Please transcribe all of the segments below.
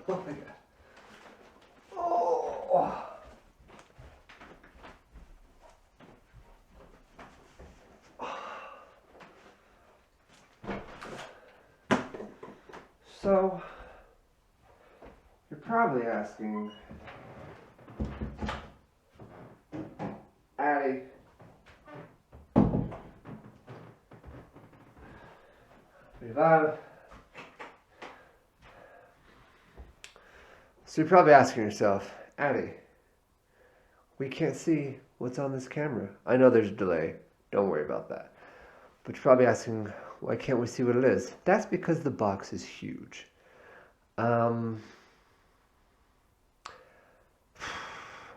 Oh my god. Oh. So, you're probably asking, Addie, so you're probably asking yourself, Addie, we can't see what's on this camera. I know there's a delay. Don't worry about that. But you're probably asking, why can't we see what it is? That's because the box is huge. I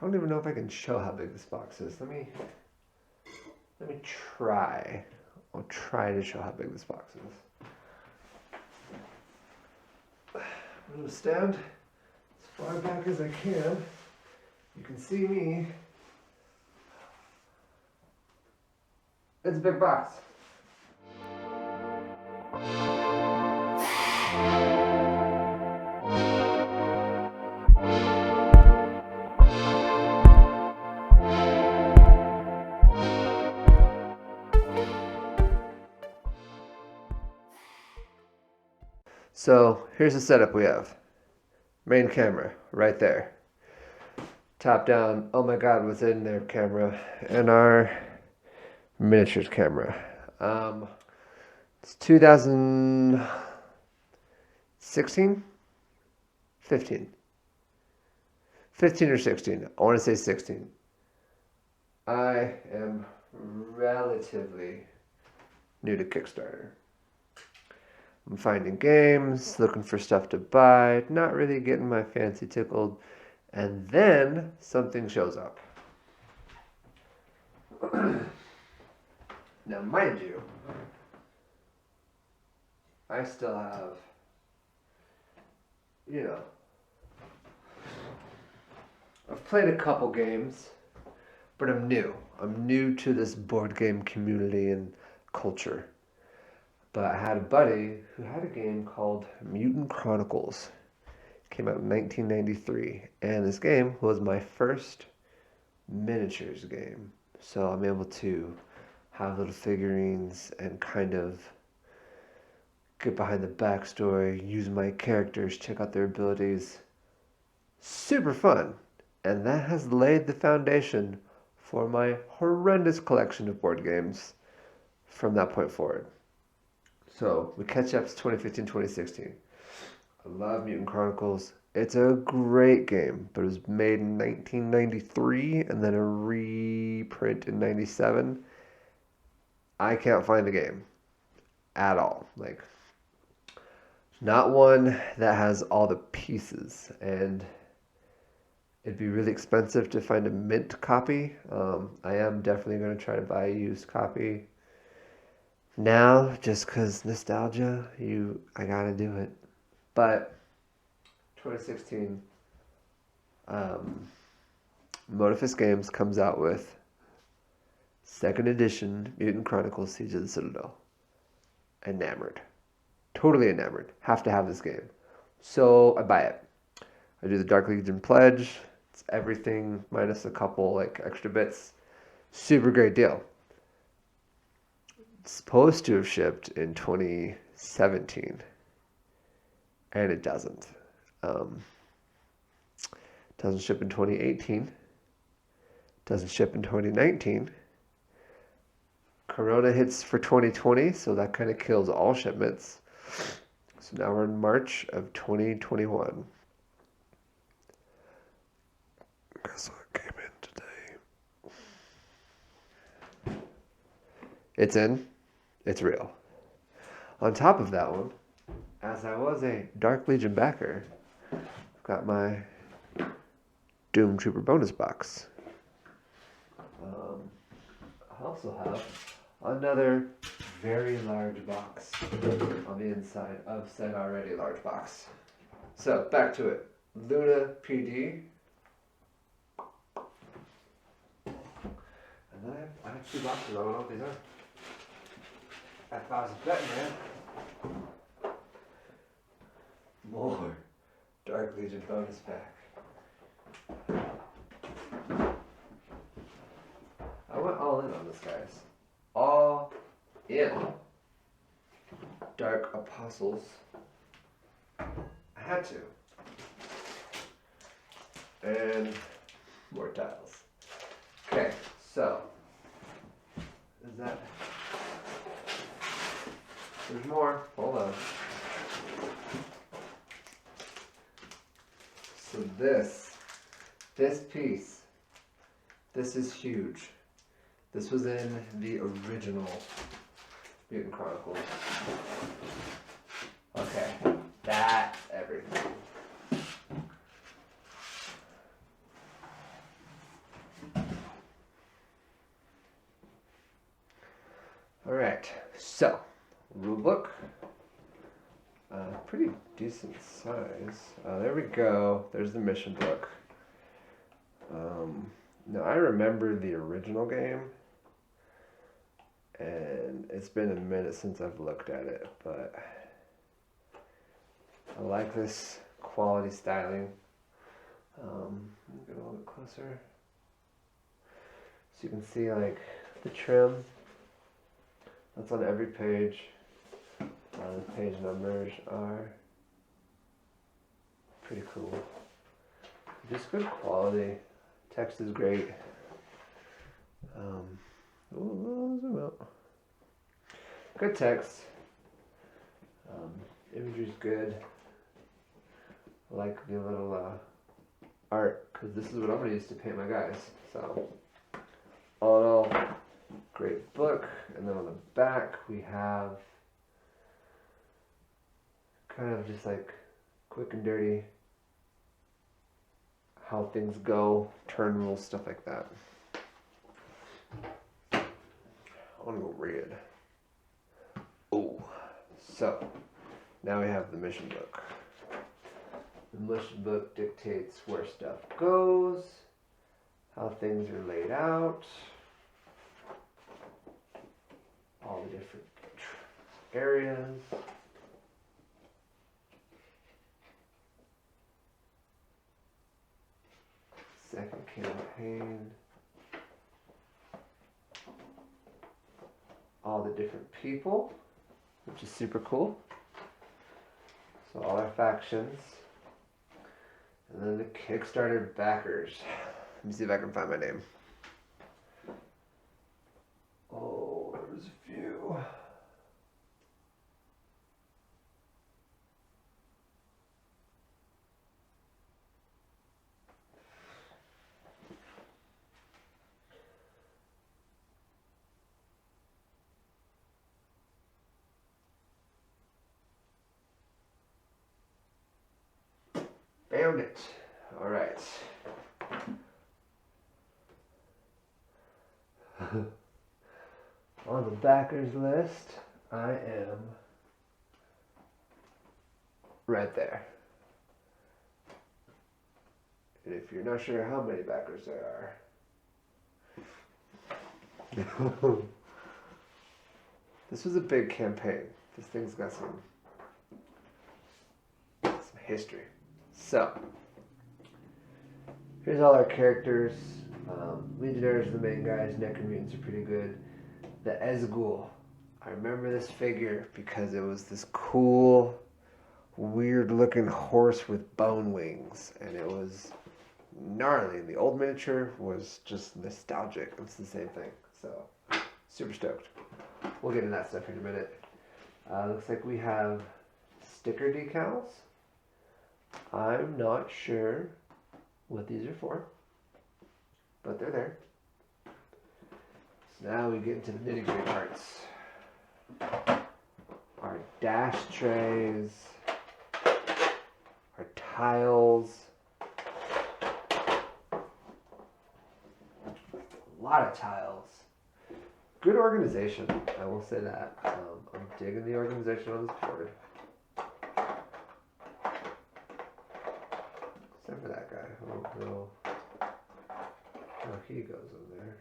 don't even know if I can show how big this box is. Let me try. I'll try to show how big this box is. I'm going to stand as far back as I can. You can see me. It's a big box. So here's the setup we have. Main camera right there. Top down, oh my god, what's in there camera. And our miniatures camera. It's 2016? 15. 15 or 16. I want to say 16. I am relatively new to Kickstarter. I'm finding games, looking for stuff to buy, not really getting my fancy tickled, and then something shows up. Now, mind you, I still have, I've played a couple games, but I'm new. I'm new to this board game community and culture. But I had a buddy who had a game called Mutant Chronicles. It came out in 1993. And this game was my first miniatures game. So I'm able to have little figurines and kind of get behind the backstory, use my characters, check out their abilities. Super fun. And that has laid the foundation for my horrendous collection of board games from that point forward. So, we catch up to 2015, 2016. I love Mutant Chronicles. It's a great game, but it was made in 1993 and then a reprint in 97. I can't find the game at all. Like, not one that has all the pieces. And it'd be really expensive to find a mint copy. I am definitely going to try to buy a used copy. Now, just because nostalgia, I gotta do it. But 2016, Modiphus Games comes out with second edition Mutant Chronicles Siege of the Citadel. Enamored. Totally enamored. Have to have this game. So I buy it. I do the Dark Legion pledge. It's everything minus a couple extra bits. Super great deal. It's supposed to have shipped in 2017, and it doesn't. Doesn't ship in 2018. Doesn't ship in 2019. Corona hits for 2020, so that kind of kills all shipments. So now we're in March of 2021. Guess what came in today? It's in. It's real. On top of that one, as I was a Dark Legion backer, I've got my Doom Trooper bonus box. I also have another very large box on the inside of said already large box. So, back to it. Luna PD. And then I have two boxes. I don't know what these are. I thought I was betting, man. More Dark Dark Legion bonus pack. I went all in on this, guys. All in. Dark Apostles. I had to. And more tiles. Okay, so is that? There's more. Hold on. So this piece, this is huge. This was in the original Mutant Chronicles. Okay, that's everything. All right, so rulebook, pretty decent size. There we go. There's the mission book. Now I remember the original game, and it's been a minute since I've looked at it, but I like this quality styling. Let me get a little bit closer so you can see like the trim. That's on every page. The page numbers are pretty cool. Just good quality. Text is great. Zoom out. Good text. Imagery's good. I like the little art, because this is what I'm going to use to paint my guys. So, all in all, great book. And then on the back we have kind of just like quick and dirty how things go, turn rules, stuff like that. I want to go red. Oh, so now we have the mission book. The mission book dictates where stuff goes, how things are laid out, all the different areas. Second campaign. All the different people, which is super cool. So all our factions. And then the Kickstarter backers. Let me see if I can find my name. Oh, there's a few. Found it. All right. On the backers list, I am right there. And if you're not sure how many backers there are, this was a big campaign. This thing's got some history. So, here's all our characters. Legionnaires are the main guys. Necromutants are pretty good. The Ezgul. I remember this figure because it was this cool, weird-looking horse with bone wings, and it was gnarly. The old miniature was just nostalgic. It's the same thing. So, super stoked. We'll get into that stuff in a minute. Looks like we have sticker decals. I'm not sure what these are for, but they're there. So now we get into the nitty-gritty parts. Our dash trays, our tiles, a lot of tiles. Good organization, I will say that. I'm digging the organization on this board. Except for that guy. Oh no. Oh, he goes in there.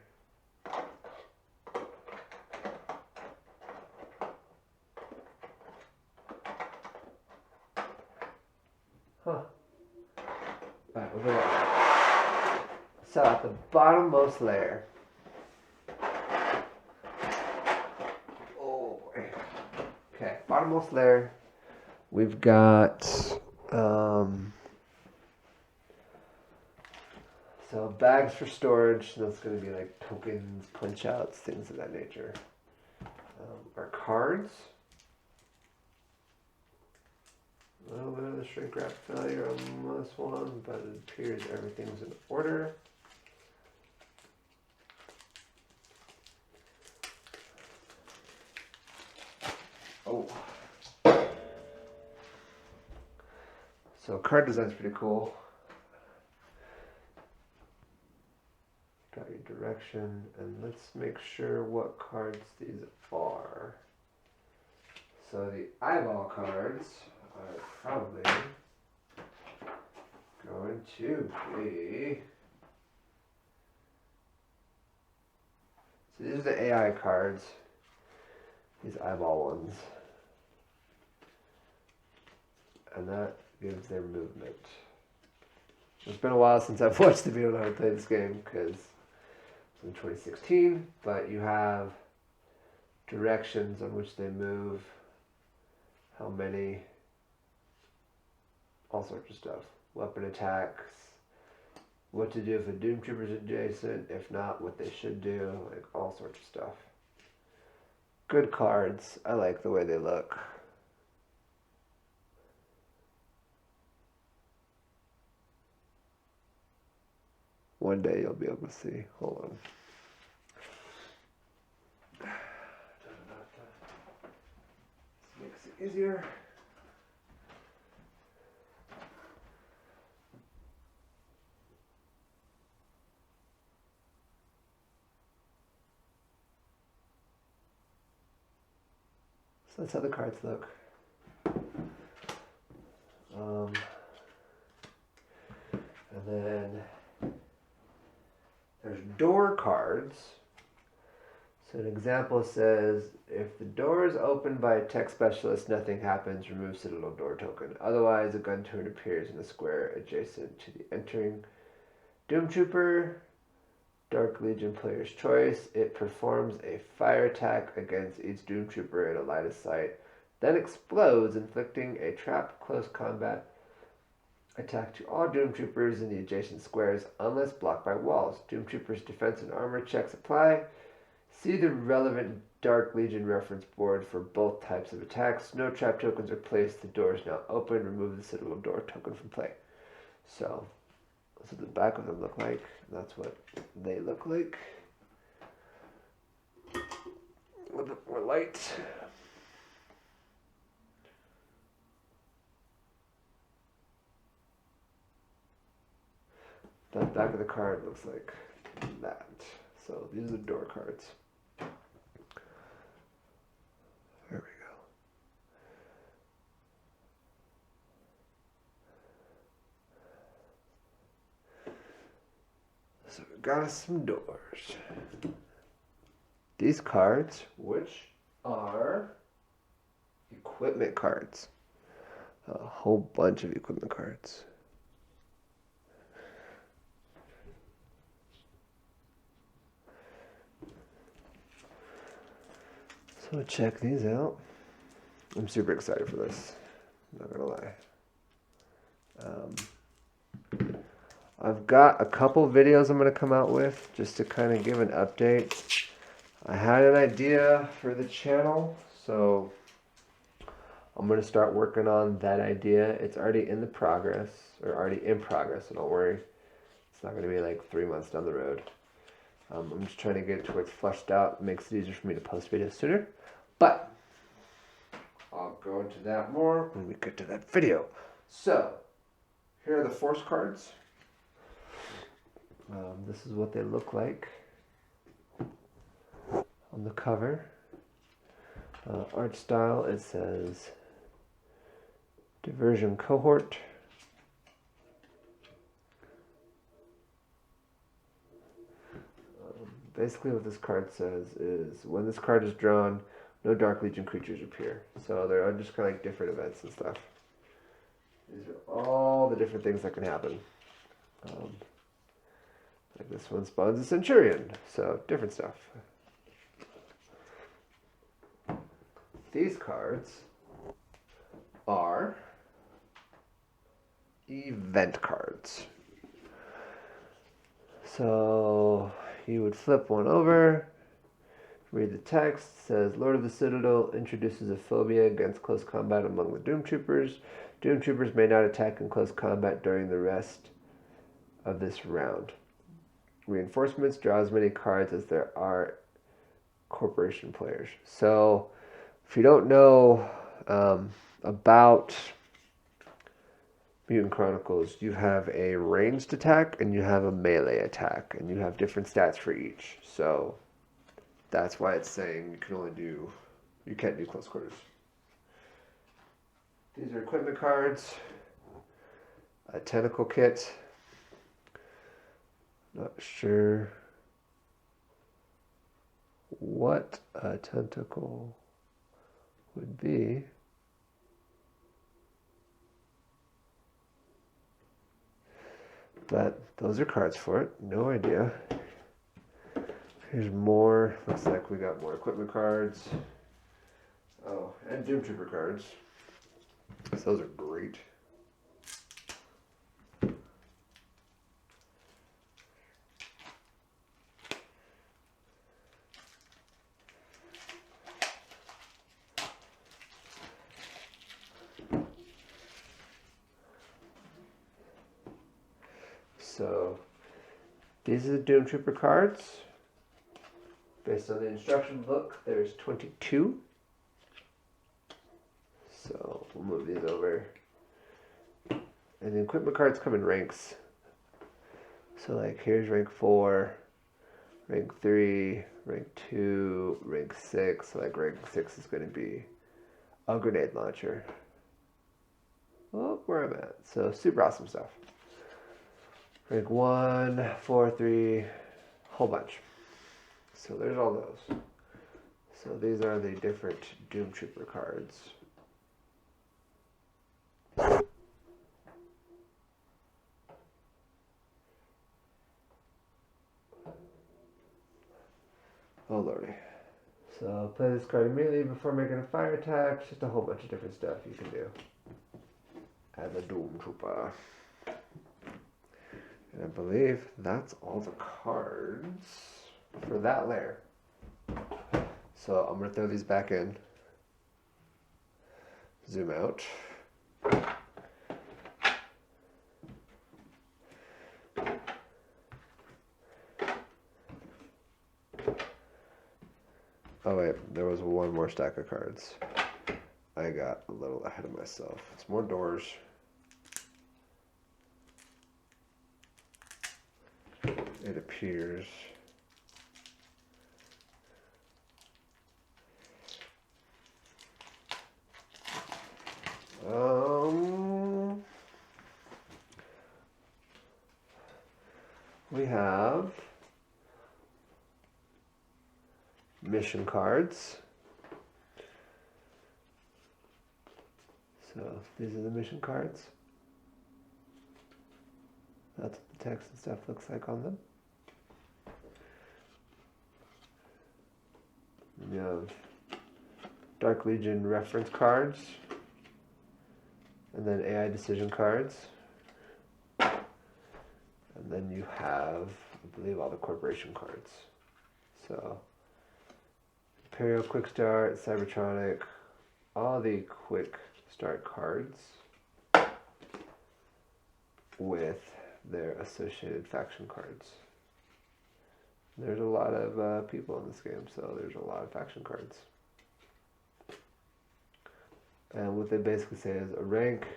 Huh. Alright, over there. So at the bottommost layer. Oh boy. Okay, bottommost layer. We've got so bags for storage. That's going to be like tokens, punch outs, things of that nature. Our cards. A little bit of the shrink wrap failure on this one, but it appears everything's in order. Oh. So card design's pretty cool. Got your direction, and let's make sure what cards these are. So the eyeball cards are probably going to be. So these are the AI cards. These eyeball ones. And that gives their movement. It's been a while since I've watched the video on how to play this game because it's in 2016, but you have directions on which they move, how many, all sorts of stuff. Weapon attacks, what to do if a Doom Trooper's adjacent, if not, what they should do, like all sorts of stuff. Good cards. I like the way they look. One day you'll be able to see. Hold on. This makes it easier. So that's how the cards look. And then there's door cards. So an example says, if the door is opened by a tech specialist, nothing happens, remove Citadel door token. Otherwise, a gun turret appears in the square adjacent to the entering Doom Trooper. Dark Legion player's choice. It performs a fire attack against each Doom Trooper in a line of sight, then explodes, inflicting a trapped close combat attack to all Doom Troopers in the adjacent squares unless blocked by walls. Doom Troopers defense and armor checks apply. See the relevant Dark Legion reference board for both types of attacks. No trap tokens are placed. The door is now open. Remove the Citadel door token from play. So that's what the back of them look like. That's what they look like. A little bit more light. The back of the card looks like that. So these are the door cards. There we go. So we got us some doors. These cards, which are equipment cards. A whole bunch of equipment cards. So check these out. I'm super excited for this. I'm not gonna lie. I've got a couple videos I'm gonna come out with just to kind of give an update. I had an idea for the channel, so I'm gonna start working on that idea. It's already in progress, so don't worry. It's not gonna be like 3 months down the road. I'm just trying to get it to where it's fleshed out. It makes it easier for me to post videos sooner. But I'll go into that more when we get to that video. So here are the force cards. This is what they look like on the cover. Art style, it says Diversion Cohort. Basically what this card says is when this card is drawn, no Dark Legion creatures appear. So there are just kind of like different events and stuff. These are all the different things that can happen. Like this one spawns a Centurion, so different stuff. These cards are event cards. So you would flip one over, read the text. It says, Lord of the Citadel introduces a phobia against close combat among the Doom Troopers. Doom Troopers may not attack in close combat during the rest of this round. Reinforcements, draw as many cards as there are corporation players. So if you don't know about Mutant Chronicles, you have a ranged attack and you have a melee attack, and you have different stats for each. So that's why it's saying you can't do close quarters. These are equipment cards, a tentacle kit. Not sure what a tentacle would be. But those are cards for it. No idea. Here's more. Looks like we got more equipment cards. Oh, and Doom Trooper cards. So those are great. So these are the Doom Trooper cards. Based on the instruction book, there's 22. So we'll move these over. And the equipment cards come in ranks. So like here's rank 4, rank 3, rank 2, rank 6. So like rank 6 is going to be a grenade launcher. Oh, where I'm at. So super awesome stuff. Rank 1, 4, 3, whole bunch. So there's all those. So these are the different Doom Trooper cards. Oh lordy. So play this card immediately before making a fire attack. Just a whole bunch of different stuff you can do as a Doom Trooper. And I believe that's all the cards for that layer. So I'm going to throw these back in. Zoom out. Oh wait, there was one more stack of cards. I got a little ahead of myself. It's more doors. It appears. We have mission cards. So these are the mission cards. That's what the text and stuff looks like on them. We have Dark Legion reference cards, and then AI decision cards. And then you have, I believe, all the corporation cards. So Imperial Quick Start, Cybertronic, all the quick start cards with their associated faction cards. There's a lot of people in this game, so there's a lot of faction cards. And what they basically say is a rank,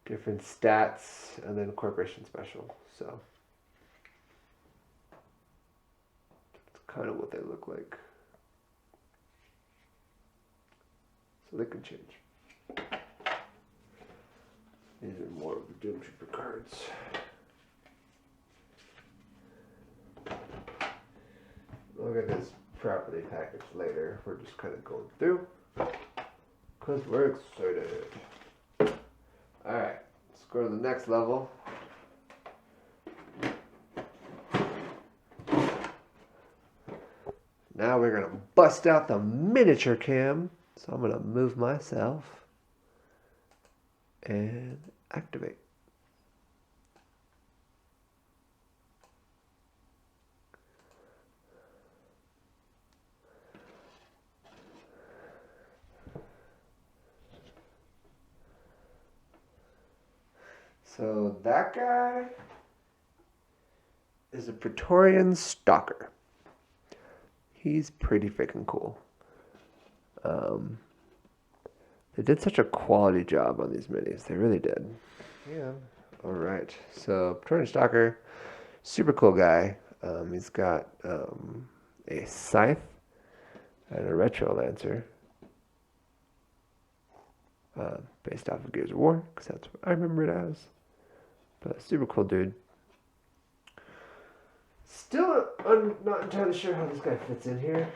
different stats, and then corporation special. So that's kind of what they look like. So they can change. These are more of the Doom Trooper cards. We'll get this properly packaged later. We're just kind of going through because we're excited. Alright, let's go to the next level. Now we're going to bust out the miniature cam. So I'm going to move myself and activate. So that guy is a Praetorian Stalker. He's pretty freaking cool. They did such a quality job on these minis. They really did. Yeah. All right. So Praetorian Stalker, super cool guy. He's got a scythe and a retro lancer. Based off of Gears of War, because that's what I remember it as. But super cool dude. Still, I'm not entirely sure how this guy fits in here.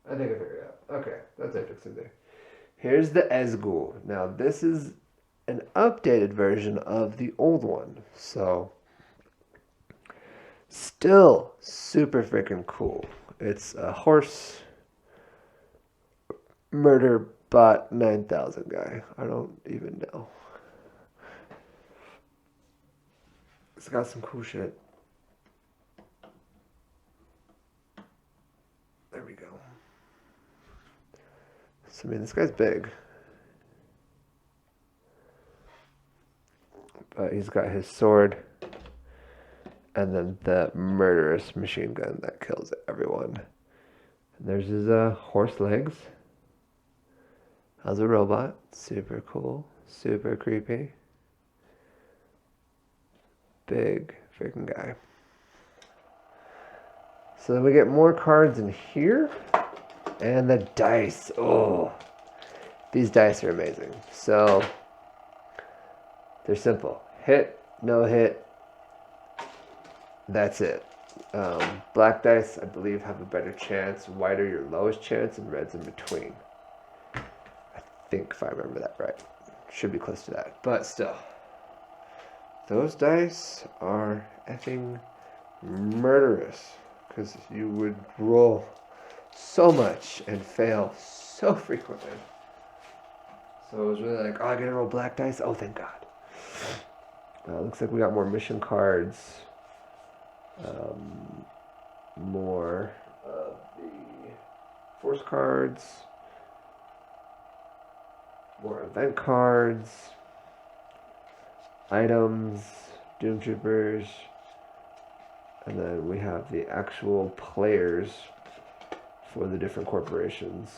I think I figured it out. Okay, that's it. Fits in there. Here's the Esgul. Now, this is an updated version of the old one. So, still super freaking cool. It's a horse murder bot 9000 guy. I don't even know. It's got some cool shit. There we go. So, I mean, this guy's big. But he's got his sword. And then the murderous machine gun that kills everyone. And there's his horse legs. As a robot. Super cool. Super creepy. Big freaking guy. So then we get more cards in here. And the dice. Oh. These dice are amazing. So they're simple. Hit, no hit. That's it. Black dice, I believe, have a better chance. White are your lowest chance, and red's in between. I think, if I remember that right. Should be close to that. But still. Those dice are effing murderous. Because you would roll so much and fail so frequently. So it was really like, oh, I gotta roll black dice? Oh, thank God. Looks like we got more mission cards. More of the force cards. More event cards. Items. Doom Troopers. And then we have the actual players for the different corporations.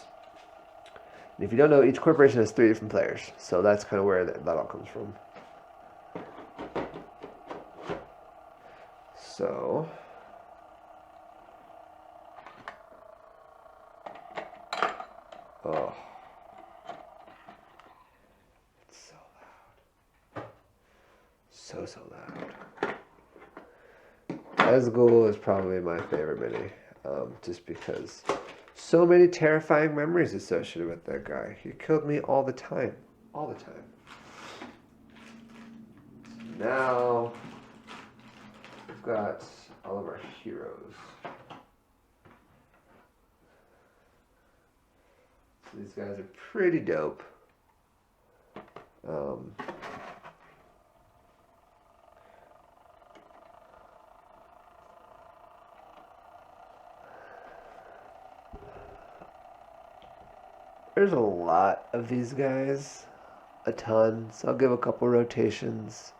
And if you don't know, each corporation has 3 different players. So that's kind of where that all comes from. So, oh, it's so loud. So loud. Esgul is probably my favorite mini, just because so many terrifying memories associated with that guy. He killed me all the time. All the time. Now, we've got all of our heroes. So these guys are pretty dope. There's a lot of these guys. A ton. So I'll give a couple rotations.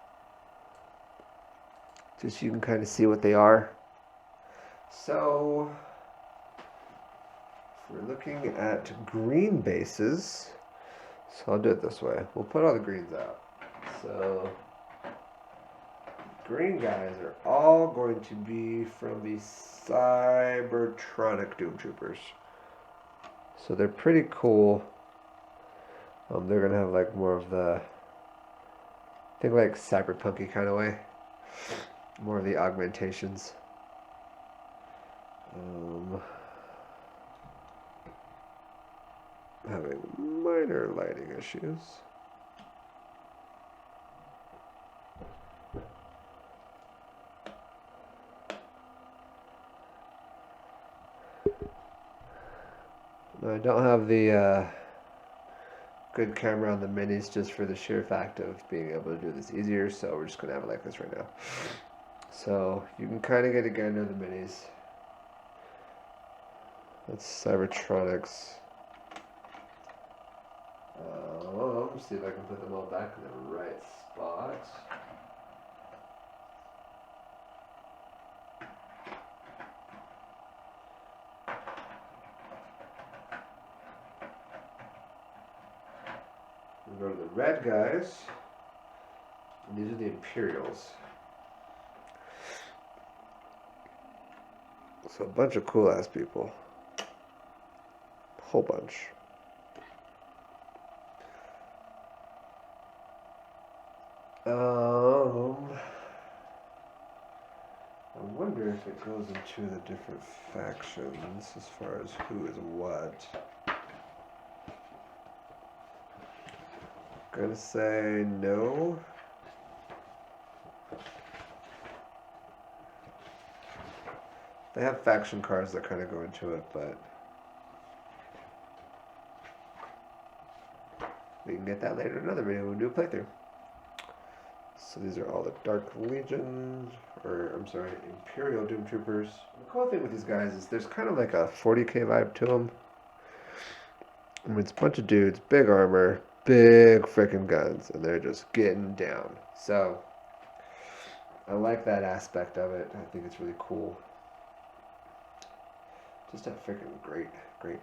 Just so you can kind of see what they are. So, if we're looking at green bases, so I'll do it this way. We'll put all the greens out. So, green guys are all going to be from the Cybertronic Doom Troopers. So they're pretty cool. They're going to have like more of the, I think like cyberpunky kind of way. More of the augmentations. Having minor lighting issues. I don't have the good camera on the minis just for the sheer fact of being able to do this easier, so we're just going to have it like this right now. So you can kind of get a gander of the minis. That's Cybertronics. See if I can put them all back in the right spot. We'll go to the red guys. And these are the Imperials. So a bunch of cool ass people. A whole bunch. I wonder if it goes into the different factions as far as who is what. Gonna say no. They have faction cards that kind of go into it, but we can get that later in another video when we do a playthrough. So these are all the Dark Legions, or I'm sorry, Imperial Doom Troopers. The cool thing with these guys is there's kind of like a 40k vibe to them. I mean, it's a bunch of dudes, big armor, big freaking guns, and they're just getting down. So I like that aspect of it. I think it's really cool. Just a freaking great game.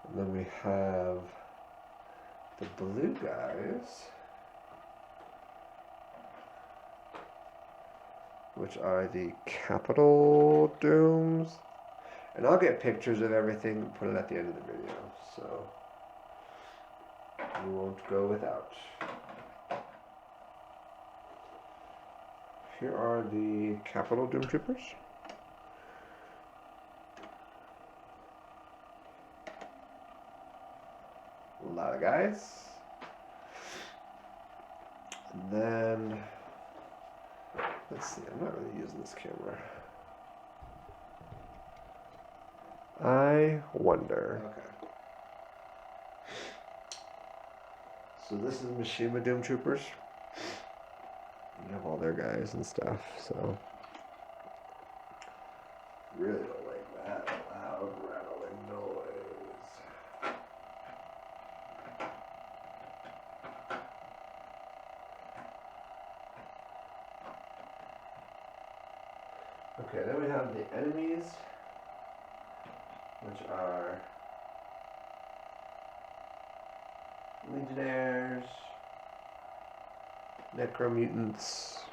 And then we have the blue guys, which are the Capital Dooms. And I'll get pictures of everything and put it at the end of the video, so we won't go without. Here are the Capital Doom Troopers. A lot of guys. And then, let's see, I'm not really using this camera. I wonder. Okay. So this is Mishima Doom Troopers. You have all their guys and stuff, so. Really don't like that loud rattling noise. Okay, then we have the enemies, which are Legionnaires, Necromutants,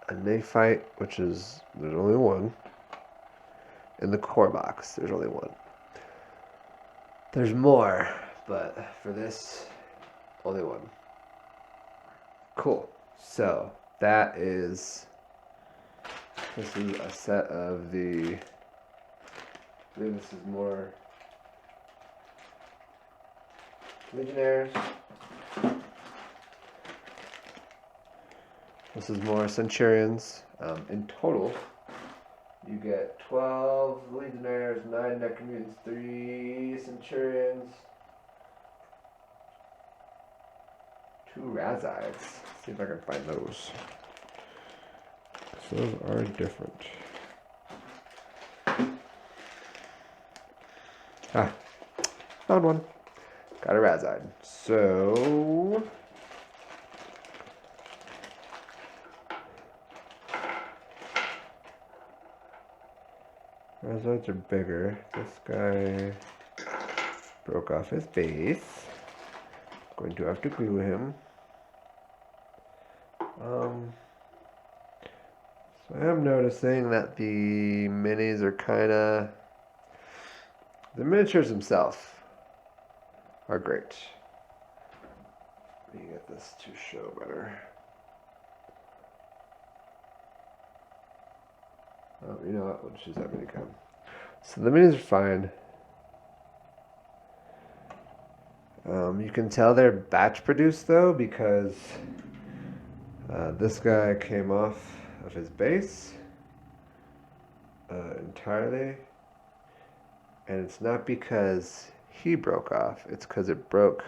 a Nephite, which is, there's only one. In the core box, there's only one. There's more, but for this, only one. Cool. So that is, this is a set of the, I believe this is more Legionnaires. This is more Centurions. In total, you get 12 Legionnaires, 9 Necromutants, 3 Centurions, 2 Razides. Let's see if I can find those. Those are different. Ah, found one. Got a Razide. So Razides are bigger. This guy broke off his base. Going to have to glue him. So I am noticing that the minis are kind of, the miniatures themselves are great. Let me get this to show better. Oh, you know what? We'll choose that minicam. So the minis are fine. You can tell they're batch produced though because this guy came off of his base entirely, and it's not because he broke off, it's because it broke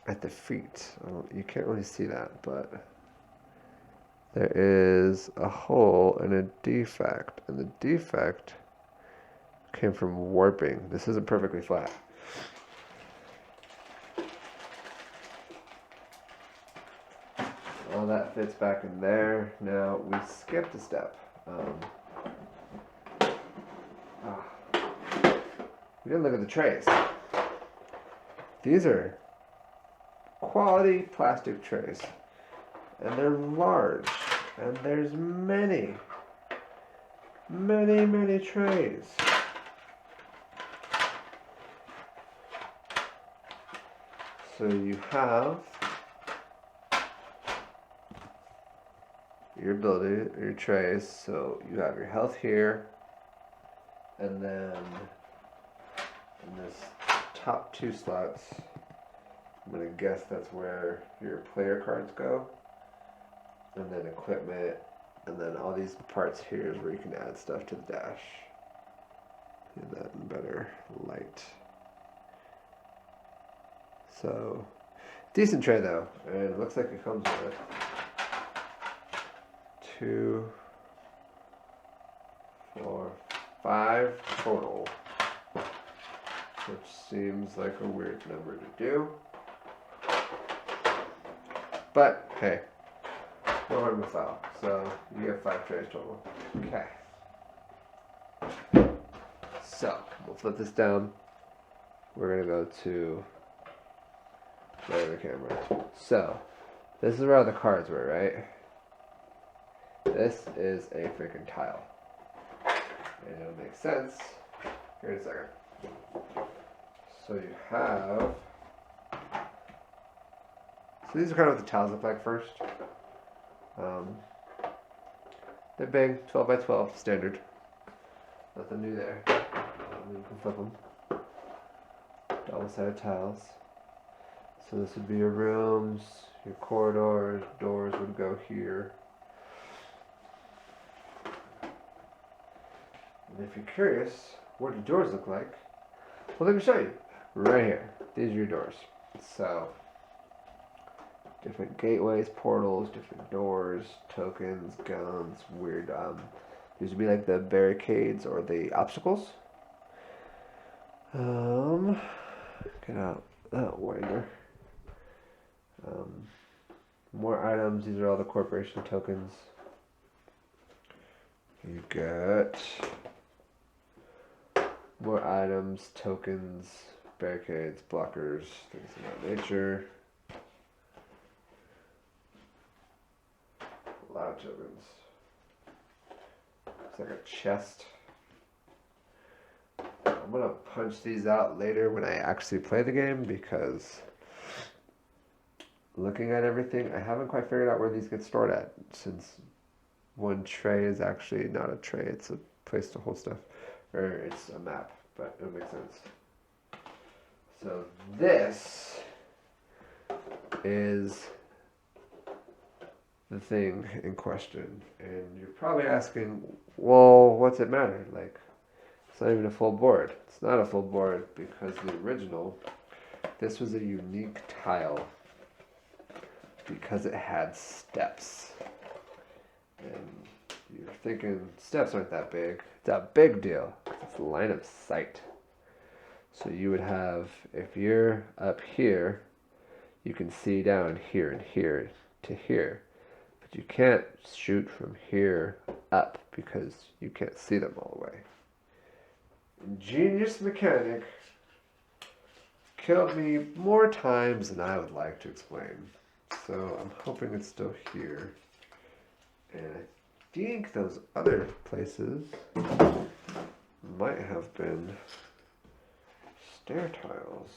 at the feet. You can't really see that, but there is a hole and a defect, and the defect came from warping. This isn't perfectly flat. All that fits back in there. Now we skipped a step. We didn't look at the trays. These are quality plastic trays, and they're large, and there's many trays. So you have your ability, your trays. So you have your health here, and then in this top 2 slots, I'm gonna guess that's where your player cards go, and then equipment, and then all these parts here is where you can add stuff to the dash. Get that in better light. So, decent tray though, and it looks like it comes with 2, 4, 5 total, which seems like a weird number to do. But hey, no harm, no foul. So you get 5 trays total. Okay. So we'll flip this down. We're gonna go to the other camera. So this is where all the cards were, right? This is a freaking tile. And it'll make sense here in a second. So you have, so these are kind of what the tiles look like first. They're big, 12 by 12, standard. Nothing new there. You can flip them. Double-sided tiles. So this would be your rooms, your corridors, doors would go here. And if you're curious, what do doors look like? Well, let me show you. Right here. These are your doors. So, different gateways, portals, different doors, tokens, guns, weird, these would be like the barricades or the obstacles. Get out that wider. More items. These are all the corporation tokens. You get more items, tokens, barricades, blockers, things of that nature. A lot of tokens. Looks like a chest. I'm gonna punch these out later when I actually play the game, because looking at everything, I haven't quite figured out where these get stored at, since one tray is actually not a tray, it's a place to hold stuff, or it's a map, but it makes sense. So this is the thing in question, and you're probably asking, well, what's it matter? Like, it's not even a full board. It's not a full board because the original, this was a unique tile because it had steps. And you're thinking steps aren't that big. It's a big deal. It's line of sight. So you would have, if you're up here, you can see down here and here to here. But you can't shoot from here up because you can't see them all the way. Ingenious mechanic killed me more times than I would like to explain. So I'm hoping it's still here. And I think those other places might have been stair tiles.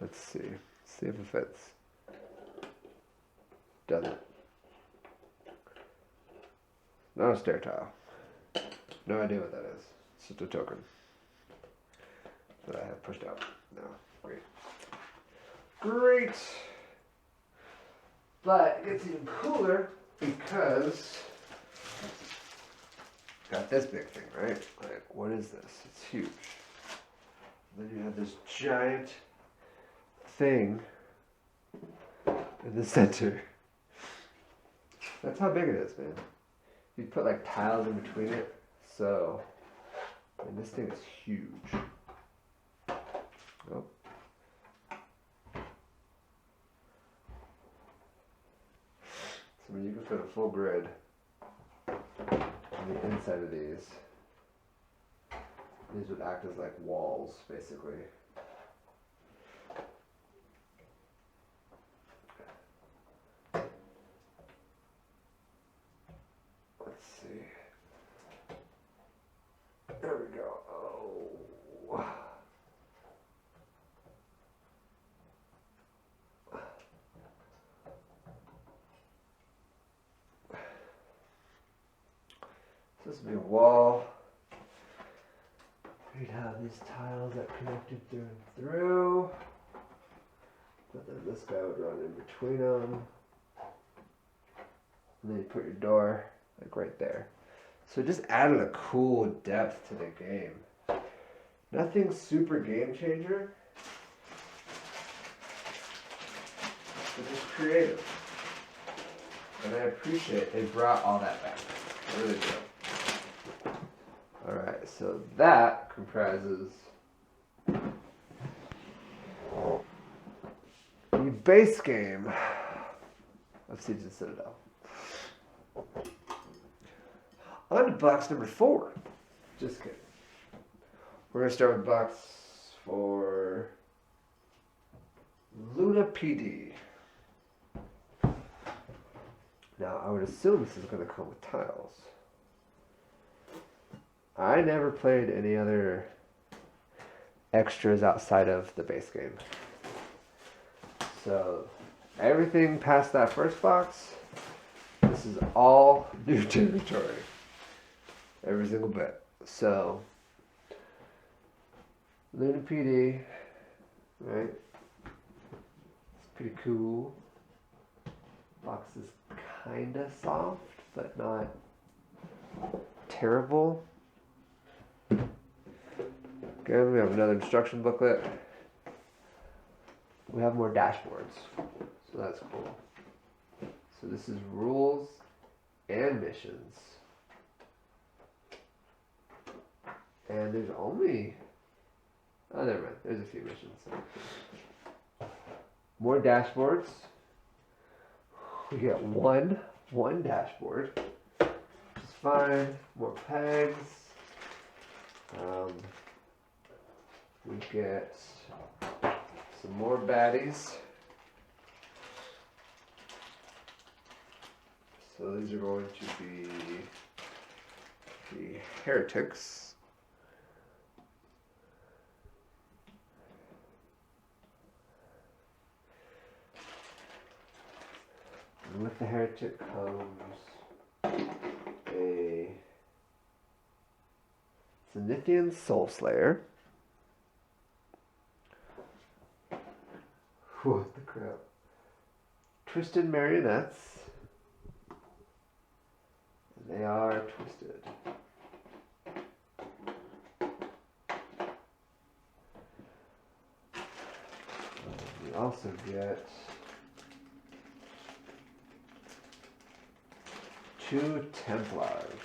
Let's see. See if it fits. Doesn't. Not a stair tile. No idea what that is. It's just a token that I have pushed out. No, great. Great! But it gets even cooler because got this big thing, right? Like, what is this? It's huge. Then you have this giant thing in the center. That's how big it is, man. You put like tiles in between it. So, and this thing is huge. Oh. So you can put a full grid on the inside of these. These would act as like walls, basically. Let's see. There we go. Oh. So this would be a wall. We'd have these tiles that connected through and through. But then this guy would run in between them. And then you put your door like right there. So it just added a cool depth to the game. Nothing super game changer. But just creative. And I appreciate they brought all that back. I really do. Alright, so that comprises the base game of Siege and Citadel. On to box number 4. Just kidding. We're going to start with box for Luna PD. Now, I would assume this is going to come with tiles. I never played any other extras outside of the base game. So, everything past that first box, this is all new territory. Every single bit. So, Luna PD, right? It's pretty cool. Box is kinda soft, but not terrible. Again, we have another instruction booklet. We have more dashboards, so that's cool. So this is rules and missions. And there's only, oh, never mind, there's a few missions. More dashboards. We get one dashboard, which is fine. More pegs. We get some more baddies. So these are going to be the heretics. And with the heretic comes a Zenithian Soul Slayer. What the crap? Twisted Marionettes. They are twisted. We also get 2 Templars.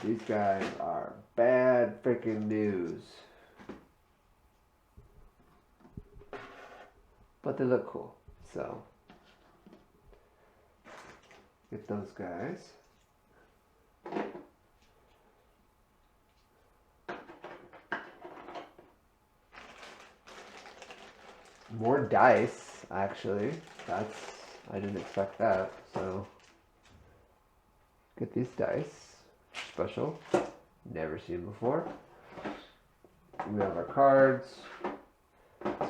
These guys are bad freaking news. But they look cool, so get those guys. More dice, actually. I didn't expect that, so get these dice. Special. Never seen before. We have our cards.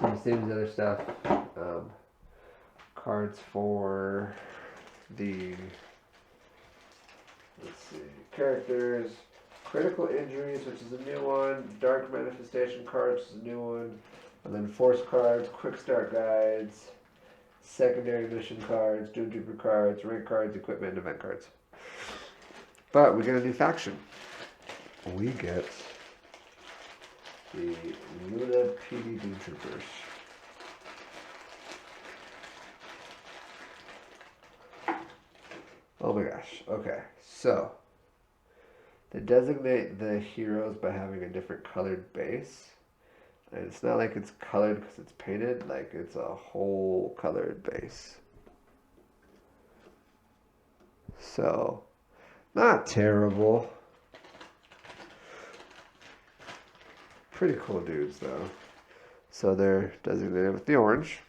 Some same as other stuff. Cards for the let's see, characters, critical injuries, which is a new one, dark manifestation cards, which is a new one, and then force cards, quick start guides, secondary mission cards, Doom Trooper cards, rank cards, equipment, and event cards. But we get a new faction. We get the Luna PD Doom Troopers. Oh my gosh. Okay, so they designate the heroes by having a different colored base. And it's not like it's colored because it's painted, like it's a whole colored base. So, not terrible. Pretty cool dudes though. So they're designated with the orange.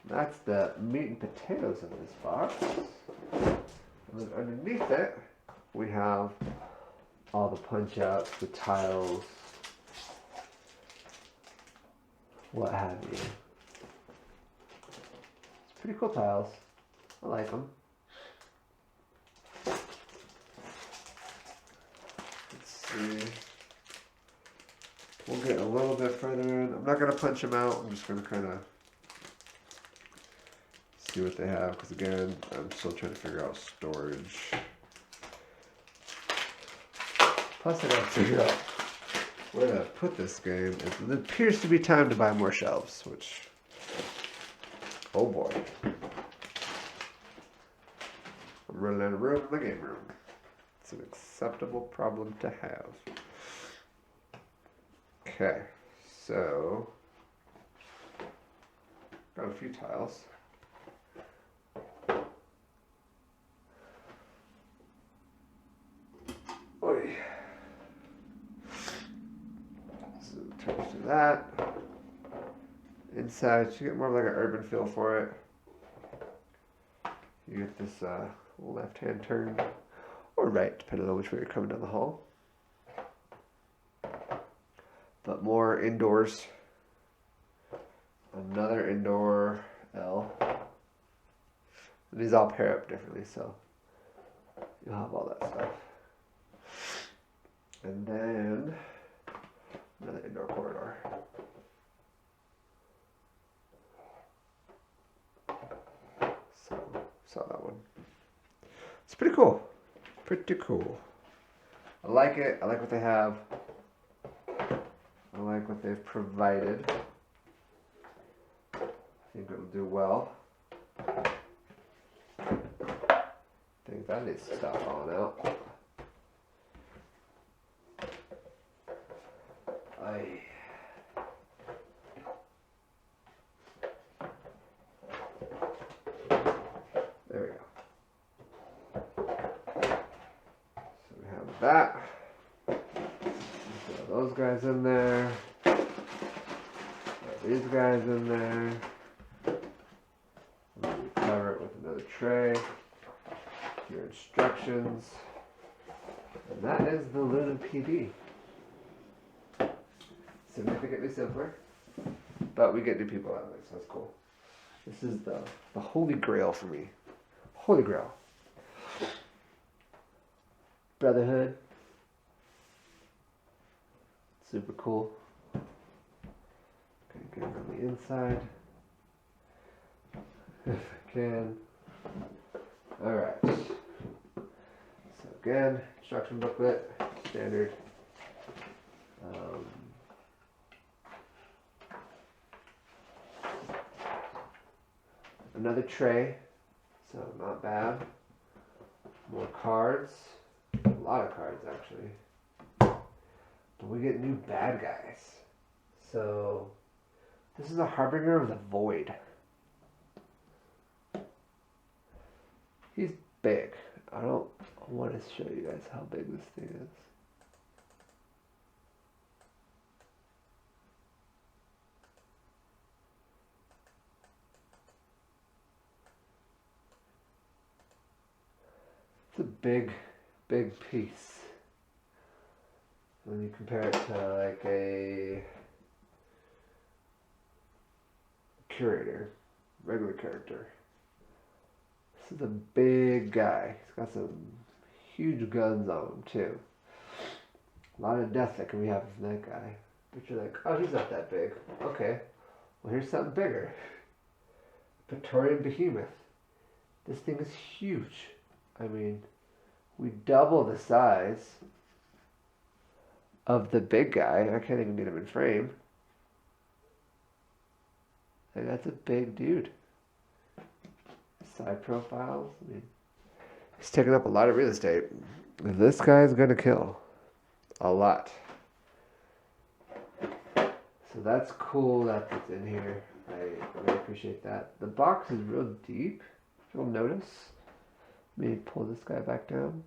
That's the meat and potatoes in this box. And then underneath it, we have all the punch outs, the tiles, what have you. It's pretty cool tiles. I like them. Let's see. We'll get a little bit further in. I'm not going to punch them out. I'm just going to kind of see what they have, because again, I'm still trying to figure out storage. Plus I gotta figure out where to put this game. It appears to be time to buy more shelves, which, oh boy. I'm running out of room in the game room. It's an acceptable problem to have. Okay, so, got a few tiles. Oy. So turn to that. Inside, you get more of like an urban feel for it. You get this left-hand turn, or right, depending on which way you're coming down the hall. But more indoors. Another indoor L. And these all pair up differently, so you'll have all that stuff. And then another indoor corridor. So, saw that one. It's pretty cool. Pretty cool. I like it. I like what they have. I like what they've provided. I think it'll do well. I think that needs to stop falling out. There we go. So we have that. Throw those guys in there. Throw these guys in there. And then we cover it with another tray. Your instructions. And that is the Luna PD. Significantly simpler, but we get new people out of it, so that's cool. This is the holy grail for me. Holy grail. Brotherhood. Super cool. Okay, get it on the inside. If I can. Alright. So again, instruction booklet, standard. Another tray, so not bad. More cards, a lot of cards actually. But we get new bad guys. So this is a harbinger of the void. He's big. I want to show you guys how big this thing is. It's a big, big piece. When you compare it to like a curator, regular character. This is a big guy. He's got some huge guns on him too. A lot of death that can be happening from that guy. But you're like, oh, he's not that big. Okay. Well, here's something bigger. Praetorian Behemoth. This thing is huge. I mean, we double the size of the big guy. I can't even get him in frame. Like, that's a big dude. Side profiles. I mean, he's taking up a lot of real estate. This guy's gonna kill a lot. So that's cool that it's in here. I really appreciate that. The box is real deep, if you'll notice. Let me pull this guy back down.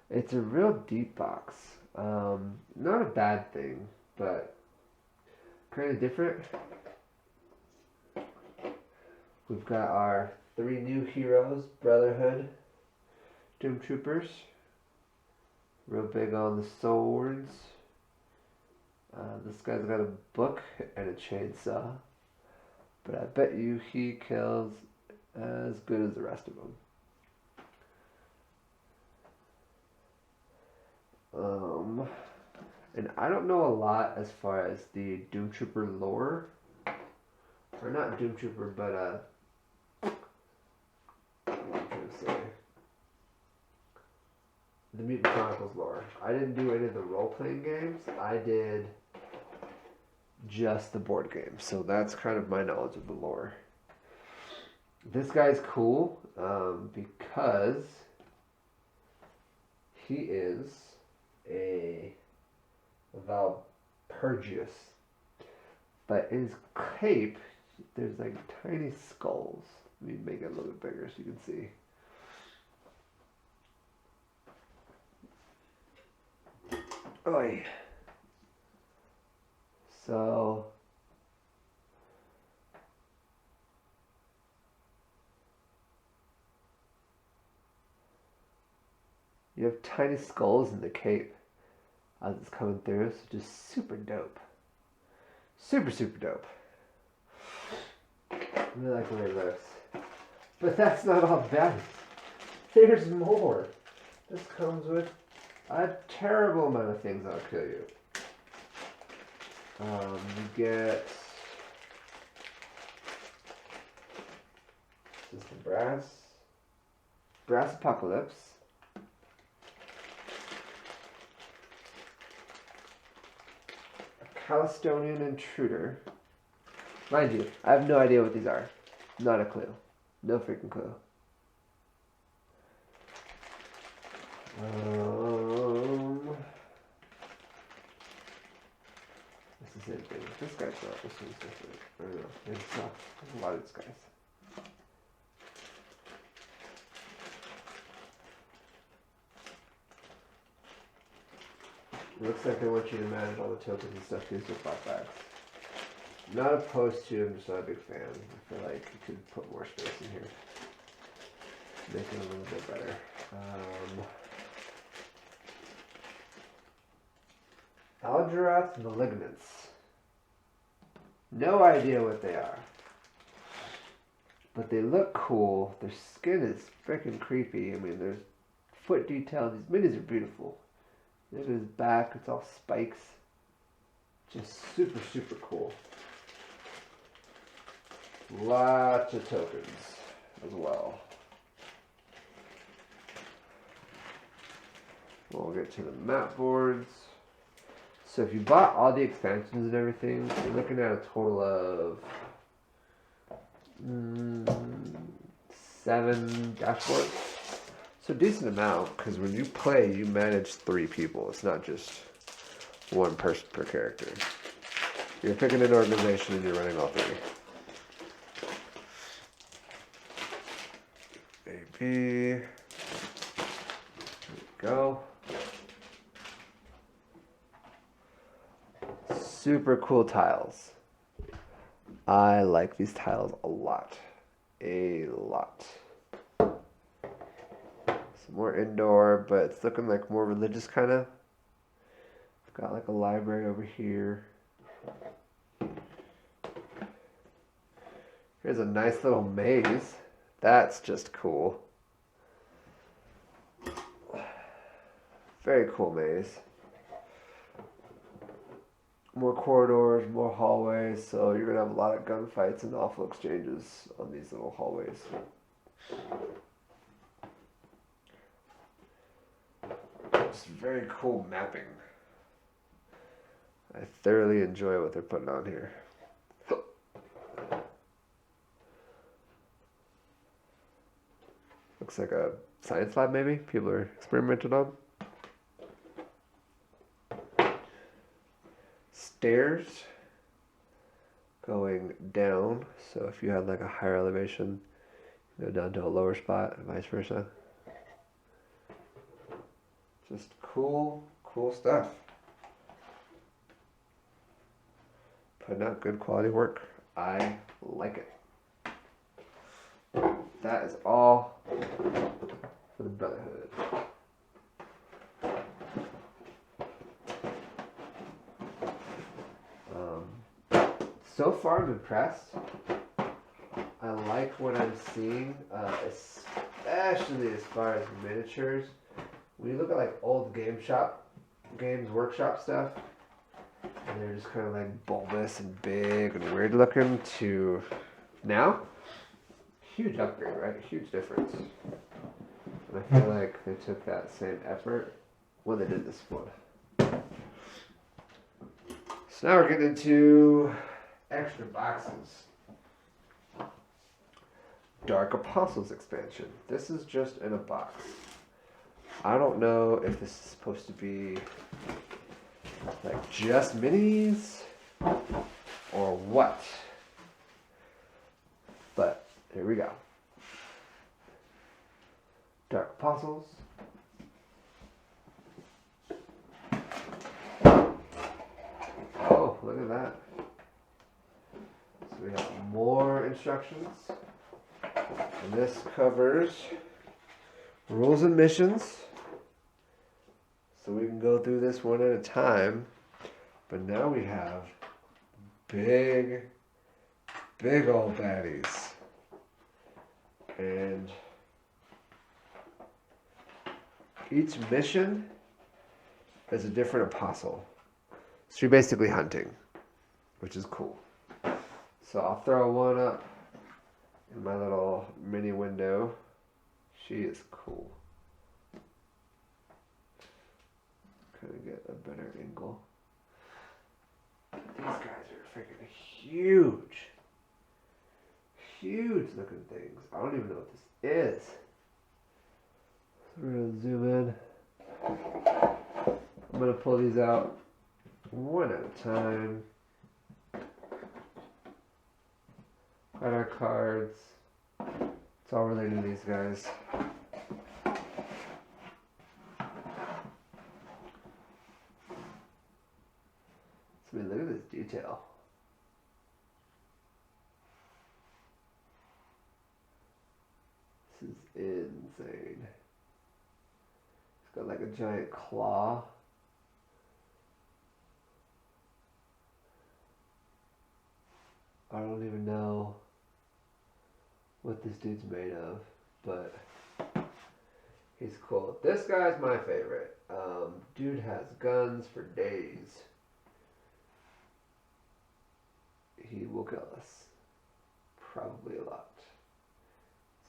It's a real deep box. Not a bad thing, but kind of different. We've got our 3 new heroes, Brotherhood, Doom Troopers. Real big on the swords. This guy's got a book and a chainsaw. But I bet you he kills as good as the rest of them. And I don't know a lot as far as the Doom Trooper lore. Or not Doom Trooper, but what am I trying to say? The Mutant Chronicles lore. I didn't do any of the role-playing games. I did just the board game. So that's kind of my knowledge of the lore. This guy's cool because he is a Valpurgis. But in his cape, there's like tiny skulls. Let me make it a little bit bigger so you can see. Oy. So you have tiny skulls in the cape as it's coming through, so just super dope. Super, super dope. I really like the way it looks. But that's not all bad. There's more. This comes with a terrible amount of things that'll kill you. You get this is the brass apocalypse, a Calistonian intruder. Mind you, I have no idea what these are. Not a clue. No freaking clue. This is it, baby. This guy's not. This one's different. I don't know. There's a lot of these guys. It looks like they want you to manage all the tokens and stuff too, so flop bags. Not opposed to, I'm just not a big fan. I feel like you could put more space in here. Make it a little bit better. Alderath Malignants. No idea what they are. But they look cool. Their skin is freaking creepy. I mean, there's foot detail. These minis are beautiful. Look at his back. It's all spikes. Just super, super cool. Lots of tokens as well. We'll get to the map boards. So if you bought all the expansions and everything, you're looking at a total of 7 dashboards. So decent amount, because when you play, you manage 3 people. It's not just 1 person per character. You're picking an organization and you're running all 3. AB. There we go. Super cool tiles. I like these tiles a lot. A lot. Some more indoor, but it's looking like more religious kind of. I've got like a library over here. Here's a nice little maze. That's just cool. Very cool maze. More corridors, more hallways, so you're gonna have a lot of gunfights and awful exchanges on these little hallways. It's very cool mapping. I thoroughly enjoy what they're putting on here. Looks like a science lab maybe, people are experimenting on. Stairs going down, so if you had like a higher elevation, you go down to a lower spot and vice versa. Just cool stuff. Putting out good quality work. I like it. That is all for the Brotherhood. So far I'm impressed. I like what I'm seeing, especially as far as miniatures. When you look at like old Games Workshop stuff, and they're just kind of like bulbous and big and weird looking, to now, huge upgrade, right? Huge difference. And I feel like they took that same effort when they did this one. So now we're getting into extra boxes. Dark Apostles expansion. This is just in a box. I don't know if this is supposed to be like just minis or what, but here we go. Dark Apostles. Oh, look at that. So we have more instructions. And this covers rules and missions. So we can go through this one at a time. But now we have big old baddies. And each mission is a different apostle. So you're basically hunting, which is cool. So I'll throw one up in my little mini window. She is cool. Kind of get a better angle. These guys are freaking huge. Huge looking things. I don't even know what this is. So we're going to zoom in. I'm going to pull these out one at a time. Got our cards. It's all related to these guys. So look at this detail. This is insane. It's got like a giant claw. I don't even know what this dude's made of, but he's cool. This guy's my favorite. Dude has guns for days. He will kill us. Probably a lot.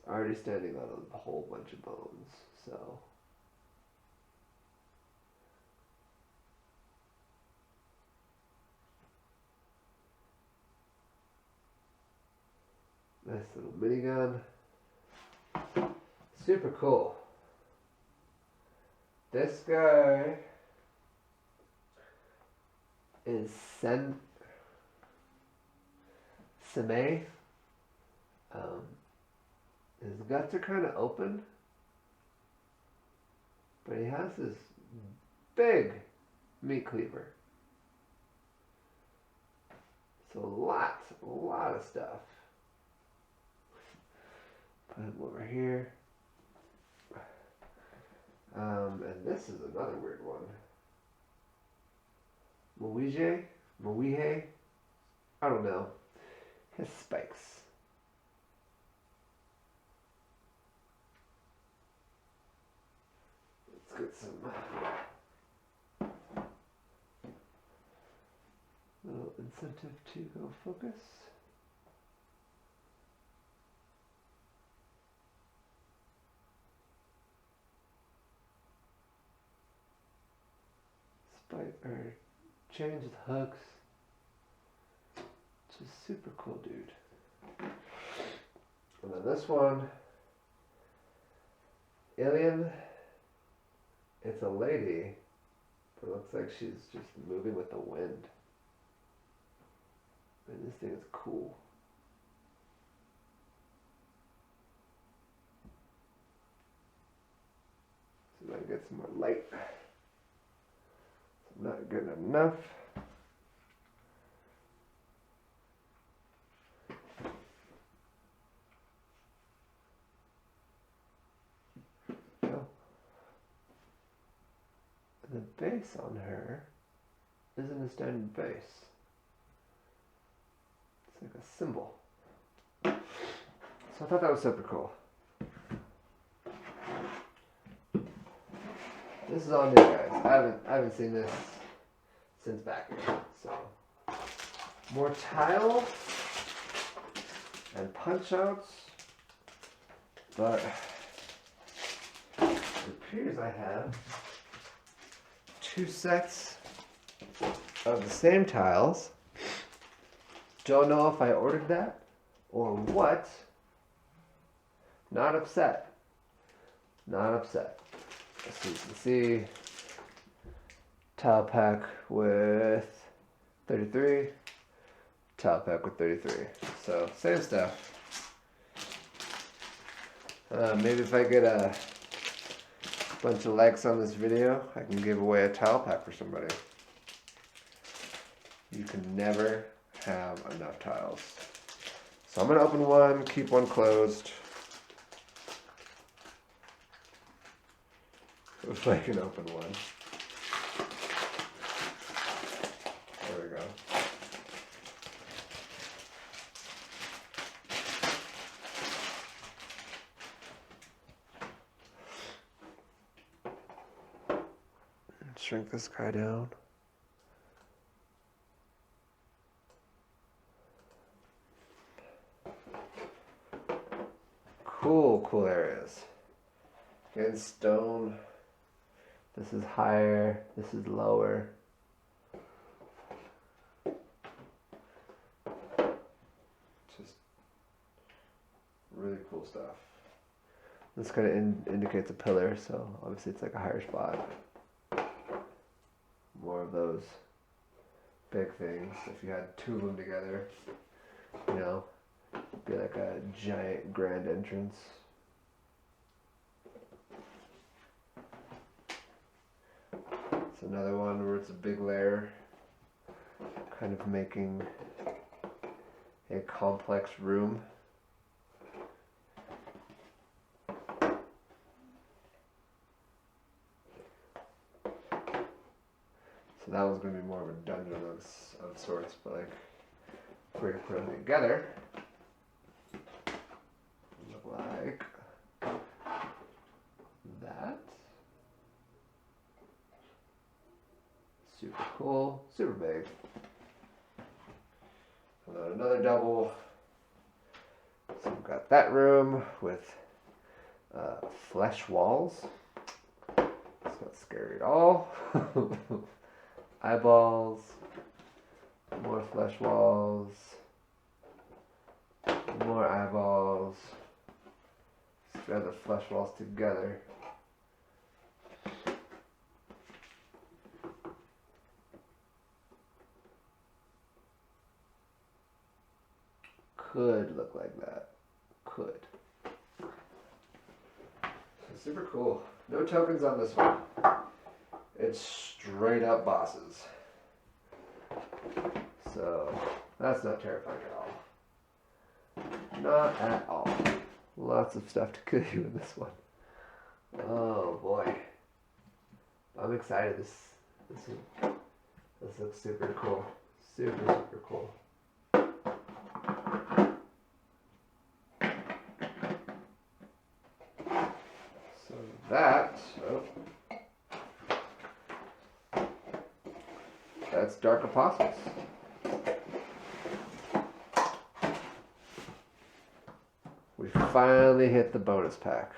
It's already standing on a whole bunch of bones, so. Nice little minigun. Super cool. This guy is Seige. His guts are kind of open, but he has this big meat cleaver. So a lot of stuff. Put him over here. And this is another weird one. Moije? I don't know. His spikes. some little incentive to go focus. Or change with hooks. Just super cool, dude. And then this one, Alien. It's a lady, but it looks like she's just moving with the wind. And this thing is cool. See if I can get some more light. Not good enough. No. The base on her isn't a standard base. It's like a symbol. So I thought that was super cool. This is all new, guys. I haven't seen this since back here. So more tiles and punch outs, but it appears I have 2 sets of the same tiles. Don't know if I ordered that or what. Not upset. Not upset. So you can see tile pack with 33, tile pack with 33. So same stuff. Maybe if I get a bunch of likes on this video, I can give away a tile pack for somebody. You can never have enough tiles. So I'm going to open one, keep one closed. If I can open one. There we go. Shrink this guy down. Cool areas. Again, stone. This is higher, this is lower. Just really cool stuff. This kind of indicates a pillar, so obviously it's like a higher spot. More of those big things. If you had 2 of them together, you know, it'd be like a giant grand entrance. It's another one where it's a big layer, kind of making a complex room. So that one's going to be more of a dungeon of sorts, but like, if we put them together, look like that. Super cool, super big. And then another double. So we've got that room with flesh walls. It's not scary at all. Eyeballs, more flesh walls, more eyeballs. Spread the flesh walls together. Could look like that. Could. Super cool. No tokens on this one. It's straight up bosses. So that's not terrifying at all. Not at all. Lots of stuff to kill you in this one. Oh boy. I'm excited. This looks super cool. Super cool. So that, that's Dark Apostles. We finally hit the bonus pack.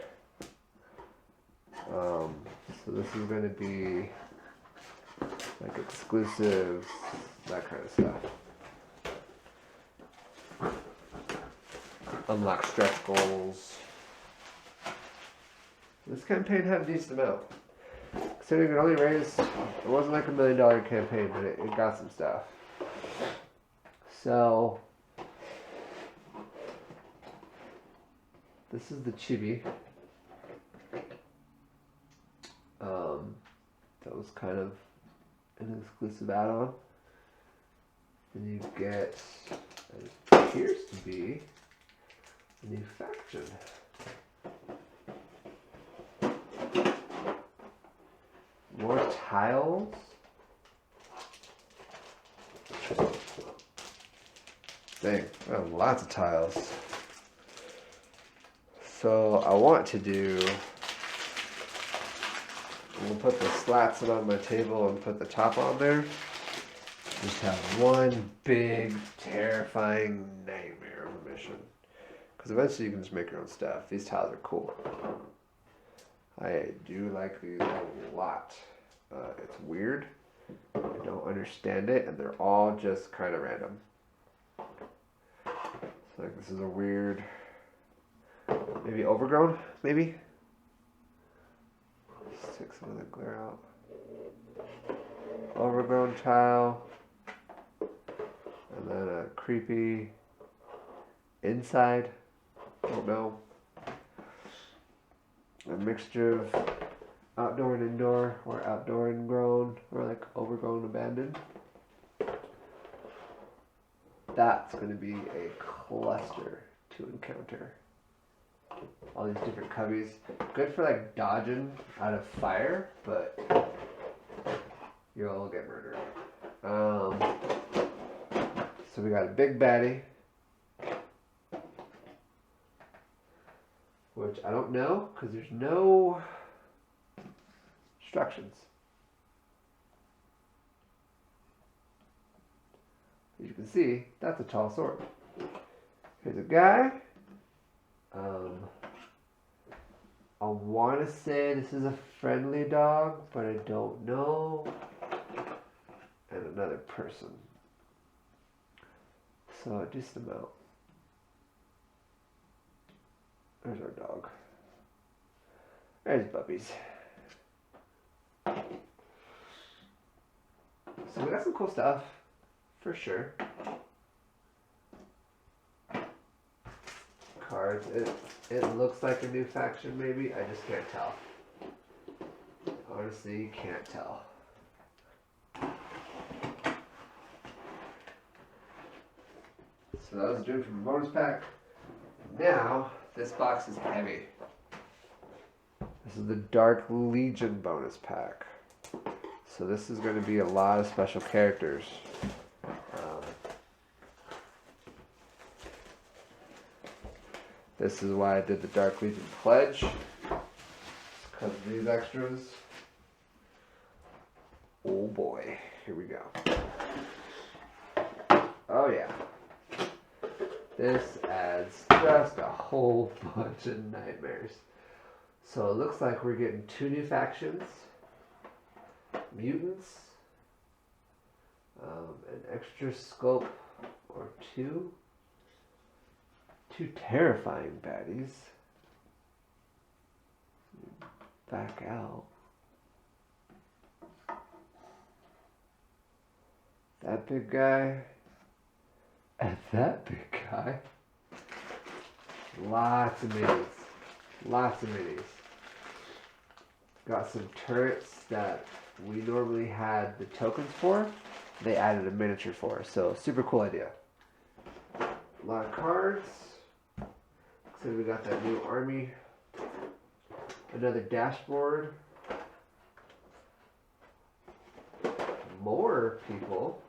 So this is going to be like exclusives, that kind of stuff. Unlock stretch goals. This campaign had a decent amount. Considering it only raised, it wasn't like $1 million campaign, but it got some stuff. So, this is the chibi. That was kind of an exclusive add-on. And you get, it appears to be, a new faction. More tiles. Dang, lots of tiles. So I want to do, I'm going to put the slats on my table and put the top on there. Just have one big, terrifying nightmare of a mission. Because eventually you can just make your own stuff. These tiles are cool. I do like these a lot. It's weird. I don't understand it, and they're all just kind of random. So like this is a weird, maybe overgrown, maybe? Stick some of the glare out. Overgrown tile. And then a creepy inside. Don't know. A mixture of outdoor and indoor, or outdoor and grown, or like overgrown abandoned. That's going to be a cluster to encounter. All these different cubbies. Good for like dodging out of fire, but you'll get murdered. So we got a big baddie, which I don't know because there's no instructions. As you can see, that's a tall sword. Here's a guy. I want to say this is a friendly dog, but I don't know. And another person. So a decent amount. There's our dog. There's puppies. So we got some cool stuff, for sure. Cards. It looks like a new faction, maybe. I just can't tell. Honestly, can't tell. So that was doing from the bonus pack. Now, this box is heavy. This is the Dark Legion bonus pack. So this is going to be a lot of special characters. This is why I did the Dark Legion pledge. Because of these extras. Oh boy, here we go. Oh yeah. This adds just a whole bunch of nightmares. So it looks like we're getting 2 new factions. Mutants. An extra scope or 2. 2 terrifying baddies. Back out. That big guy. And that big guy. Lots of minis. Lots of minis. Got some turrets that we normally had the tokens for. They added a miniature for. So super cool idea. A lot of cards. So we got that new army. Another dashboard. More people.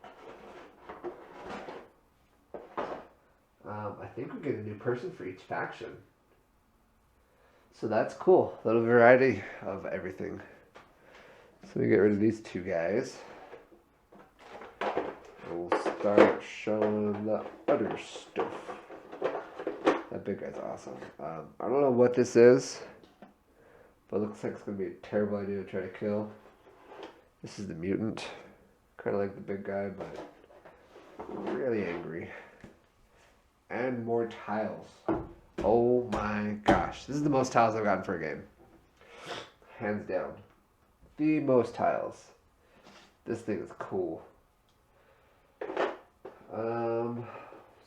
I think we get a new person for each faction. So that's cool. A little variety of everything. So we get rid of these 2 guys. We'll start showing the other stuff. That big guy's awesome. I don't know what this is, but it looks like it's going to be a terrible idea to try to kill. This is the mutant. Kind of like the big guy, but really angry. And more tiles. Oh my gosh. This is the most tiles I've gotten for a game. Hands down. The most tiles. This thing is cool.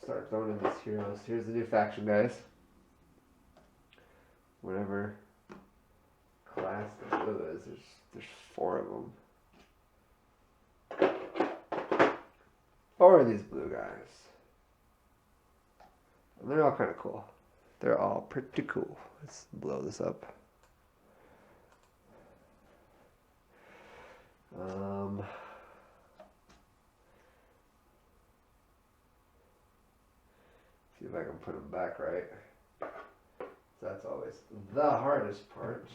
Start throwing in these heroes. Here's the new faction, guys. Whatever class the blue is, there's 4 of them. 4 of these blue guys. And they're all kind of cool. They're all pretty cool. Let's blow this up. See if I can put them back right. That's always the hardest part.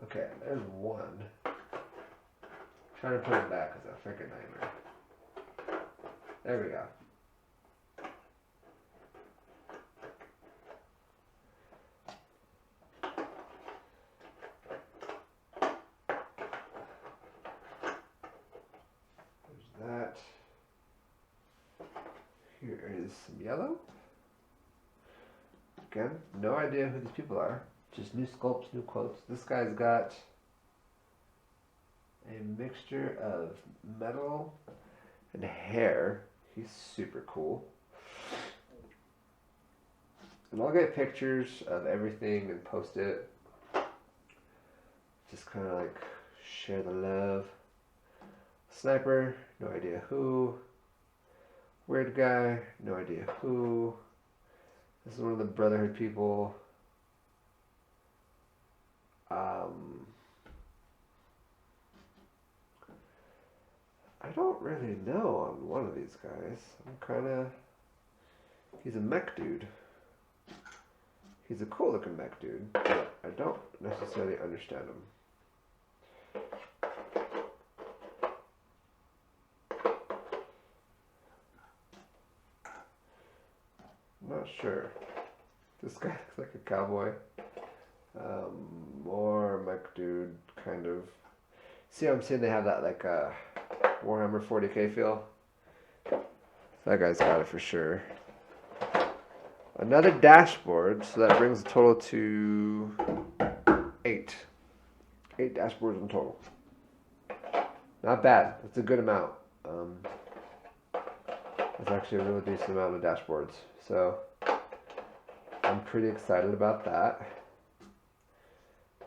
Okay, there's one. Trying to put it back is a freaking nightmare. There we go. There's that. Here is some yellow. Again, no idea who these people are. Just new sculpts, new quotes. This guy's got a mixture of metal and hair. He's super cool. And I'll get pictures of everything and post it. Just kind of like share the love. Sniper, no idea who. Weird guy, no idea who. This is one of the Brotherhood people. I don't really know on one of these guys. He's a mech dude. He's a cool looking mech dude, but I don't necessarily understand him. I'm not sure. This guy looks like a cowboy. More mech dude, kind of. See what I'm saying? They have that like Warhammer 40k feel. That guy's got it for sure. Another dashboard, so that brings the total to 8. 8 dashboards in total. Not bad. That's a good amount. That's actually a really decent amount of dashboards. So I'm pretty excited about that.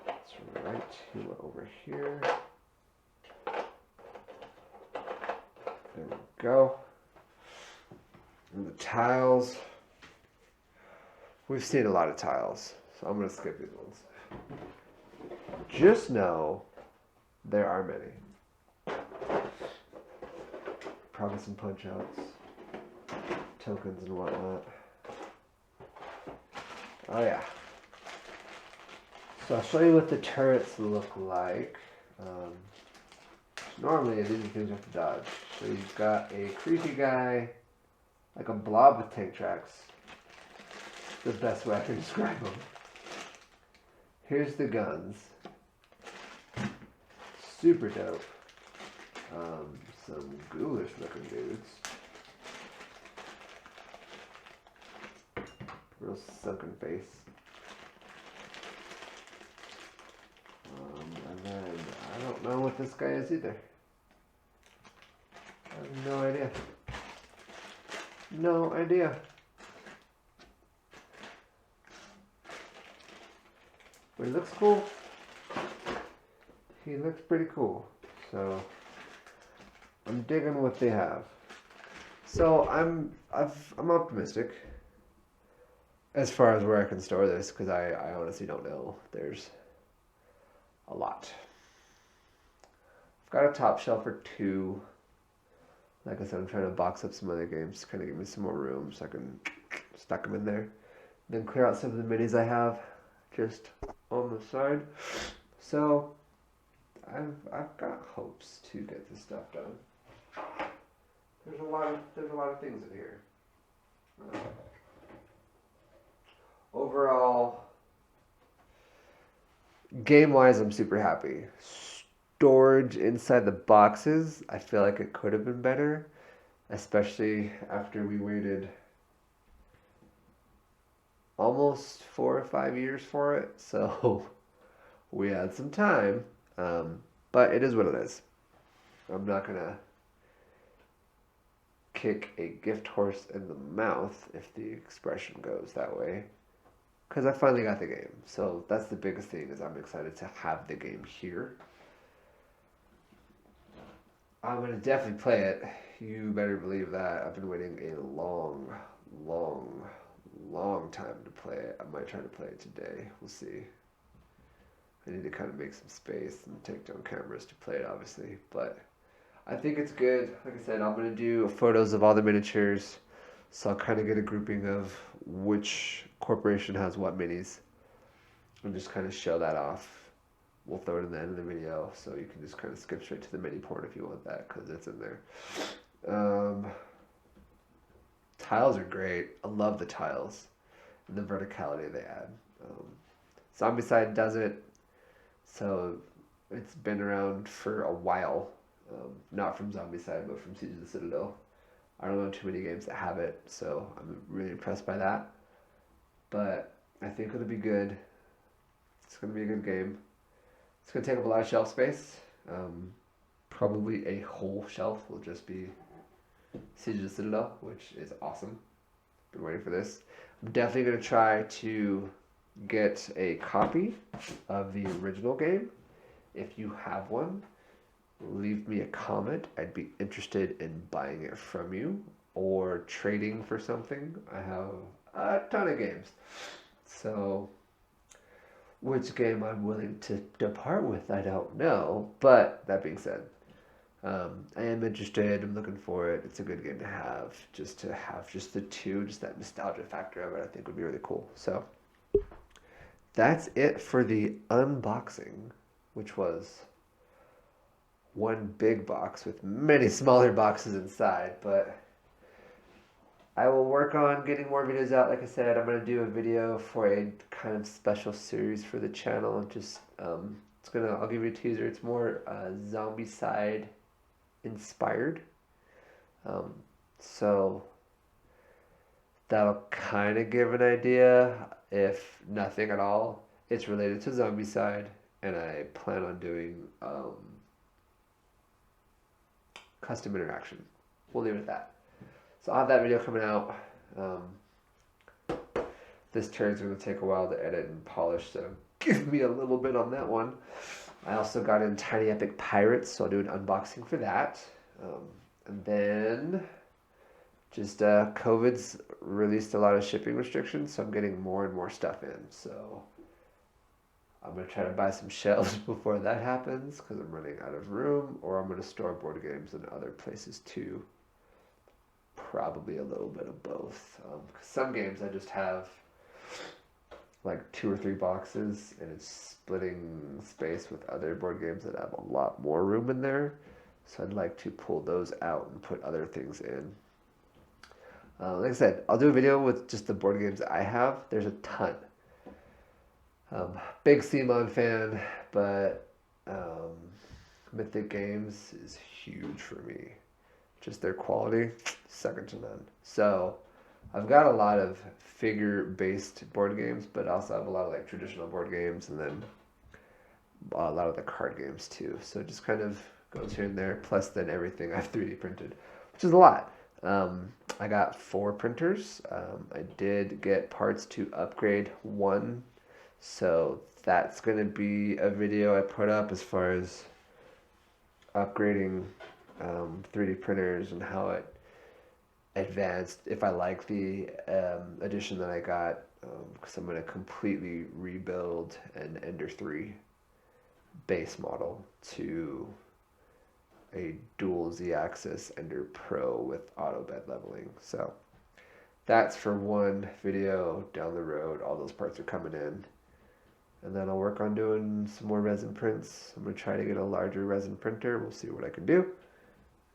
That's right. He went over here. There we go. And the tiles. We've seen a lot of tiles, so I'm going to skip these ones. Just know there are many. Probably some punch outs, tokens and whatnot. Oh yeah. So I'll show you what the turrets look like. Normally these are things you have to dodge. So you've got a creepy guy, like a blob with tank tracks. The best way I can describe them. Here's the guns. Super dope. Some ghoulish looking dudes. Real sunken face. And then I don't know what this guy is either. I have no idea. No idea. But he looks cool. he looks pretty cool. So I'm digging what they have. So I'm optimistic as far as where I can store this, because I honestly don't know. There's a lot. I've got a top shelf or two. Like I said, I'm trying to box up some other games to kind of give me some more room so I can stack them in there. Then clear out some of the minis I have just on the side. So I've got hopes to get this stuff done. There's a lot of things in here. Overall, game-wise, I'm super happy. Storage inside the boxes, I feel like it could have been better, especially after we waited almost 4 or 5 years for it. So we had some time, but it is what it is. I'm not gonna kick a gift horse in the mouth, if the expression goes that way, because I finally got the game. So that's the biggest thing, is I'm excited to have the game here. I'm gonna definitely play it. You better believe that. I've been waiting a long time to play it. I might try to play it today. We'll see. I need to kind of make some space and take down cameras to play it, obviously, but I think it's good. Like I said, I'm going to do photos of all the miniatures, so I'll kind of get a grouping of which corporation has what minis, and just kind of show that off. We'll throw it in the end of the video, so you can just kind of skip straight to the mini porn if you want that, because it's in there. Tiles are great. I love the tiles and the verticality they add. Zombicide does it, so it's been around for a while. Not from Zombicide, but from Siege of the Citadel. I don't know too many games that have it, so I'm really impressed by that. But I think it'll be good. It's going to be a good game. It's going to take up a lot of shelf space. Probably a whole shelf will just be Siege of the Citadel, which is awesome. Been waiting for this. I'm definitely going to try to get a copy of the original game. If you have one, leave me a comment. I'd be interested in buying it from you or trading for something. I have a ton of games. So which game I'm willing to depart with, I don't know. But that being said, I am interested. I'm looking for it. It's a good game to have. Just to have just the two, just that nostalgia factor of it, I think would be really cool. So that's it for the unboxing, which was one big box with many smaller boxes inside. But I will work on getting more videos out. Like I said, I'm going to do a video for a kind of special series for the channel. Just I'll give you a teaser. It's more Zombicide inspired. So that'll kind of give an idea, if nothing at all. It's related to Zombicide, and I plan on doing custom interaction. We'll leave it at that. So I'll have that video coming out. This turn's going to take a while to edit and polish, so give me a little bit on that one. I also got in Tiny Epic Pirates, so I'll do an unboxing for that. And then just COVID's released a lot of shipping restrictions, so I'm getting more and more stuff in. So I'm going to try to buy some shelves before that happens, because I'm running out of room, or I'm going to store board games in other places too. Probably a little bit of both. Some games I just have like 2 or 3 boxes, and it's splitting space with other board games that have a lot more room in there. So I'd like to pull those out and put other things in. Like I said, I'll do a video with just the board games I have. There's a ton. Big CMON fan, but Mythic Games is huge for me. Just their quality, second to none. So I've got a lot of figure-based board games, but I also have a lot of like traditional board games, and then a lot of the card games too. So it just kind of goes here and there. Plus then everything I've 3D printed, which is a lot. I got 4 printers. I did get parts to upgrade one So that's going to be a video I put up as far as upgrading 3D printers and how it advanced, if I like the edition that I got, because I'm going to completely rebuild an Ender 3 base model to a dual Z-axis Ender Pro with auto bed leveling. So that's for one video down the road. All those parts are coming in. And then I'll work on doing some more resin prints. I'm going to try to get a larger resin printer. We'll see what I can do.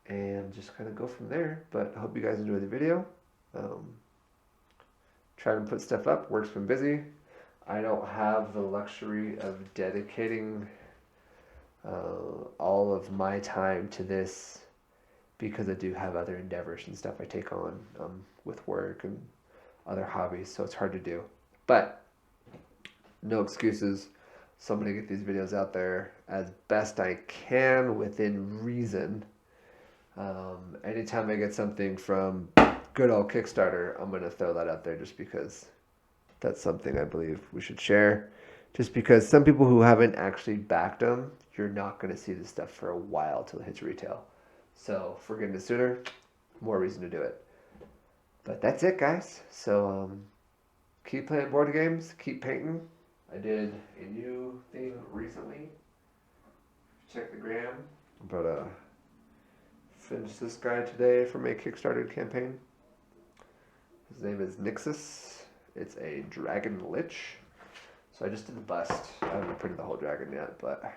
And just kind of go from there. But I hope you guys enjoy the video. Trying to put stuff up. Work's been busy. I don't have the luxury of dedicating all of my time to this because I do have other endeavors and stuff I take on with work and other hobbies. So it's hard to do. But no excuses. So I'm going to get these videos out there as best I can within reason. Anytime I get something from good old Kickstarter, I'm going to throw that out there just because that's something I believe we should share. Just because some people who haven't actually backed them, you're not going to see this stuff for a while till it hits retail. So if we're getting it sooner, more reason to do it. But that's it, guys. So keep playing board games, keep painting. I did a new thing recently. Check the gram. I'm about to finish this guy today for my Kickstarter campaign. His name is Nixus. It's a dragon lich. So I just did the bust. I haven't printed the whole dragon yet, but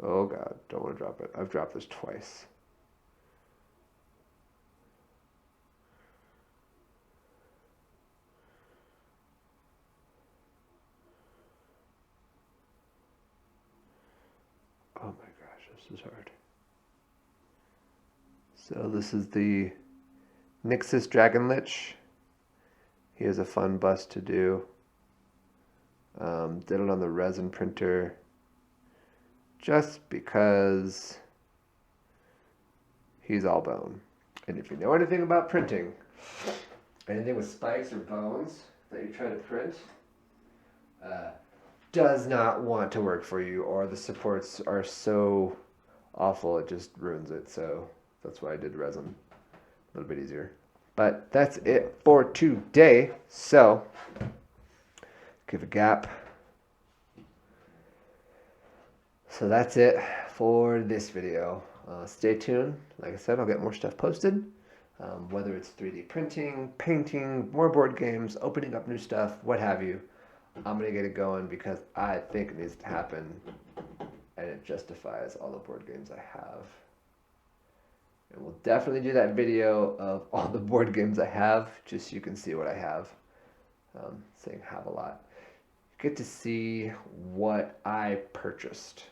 oh god, don't want to drop it. I've dropped this twice. Oh my gosh, this is hard. So this is the Nixus Dragon Lich. He has a fun bust to do. Did it on the resin printer just because he's all bone. And if you know anything about printing, anything with spikes or bones that you're trying to print does not want to work for you, or the supports are so awful it just ruins it. So that's why I did resin. A little bit easier. But that's it for today. So give a gap. So that's it for this video. Stay tuned. Like I said, I'll get more stuff posted. Whether it's 3D printing, painting, more board games, opening up new stuff, what have you. I'm going to get it going because I think it needs to happen. And it justifies all the board games I have. And we'll definitely do that video of all the board games I have, just so you can see what I have. Saying have a lot. You get to see what I purchased.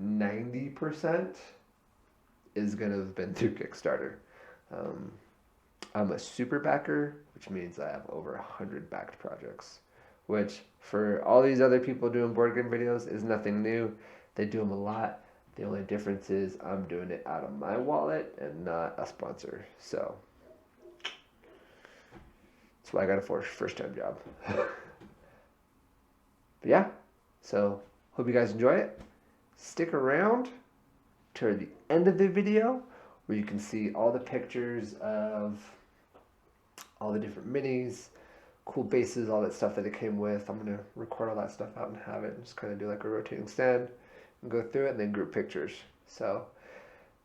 90% is going to have been through Kickstarter. I'm a super backer, which means I have over 100 backed projects, which for all these other people doing board game videos is nothing new. They do them a lot. The only difference is I'm doing it out of my wallet and not a sponsor. So that's why I got a first-time job. But yeah, so hope you guys enjoy it. Stick around to the end of the video where you can see all the pictures of all the different minis, cool bases, all that stuff that it came with. I'm going to record all that stuff out and have it and just kind of do like a rotating stand and go through it and then group pictures. So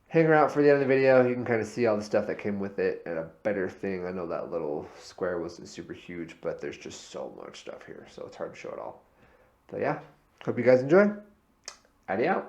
hang around for the end of the video. You can kind of see all the stuff that came with it. And a better thing, I know that little square wasn't super huge, but there's just so much stuff here, so it's hard to show it all. But yeah, hope you guys enjoy. Adios.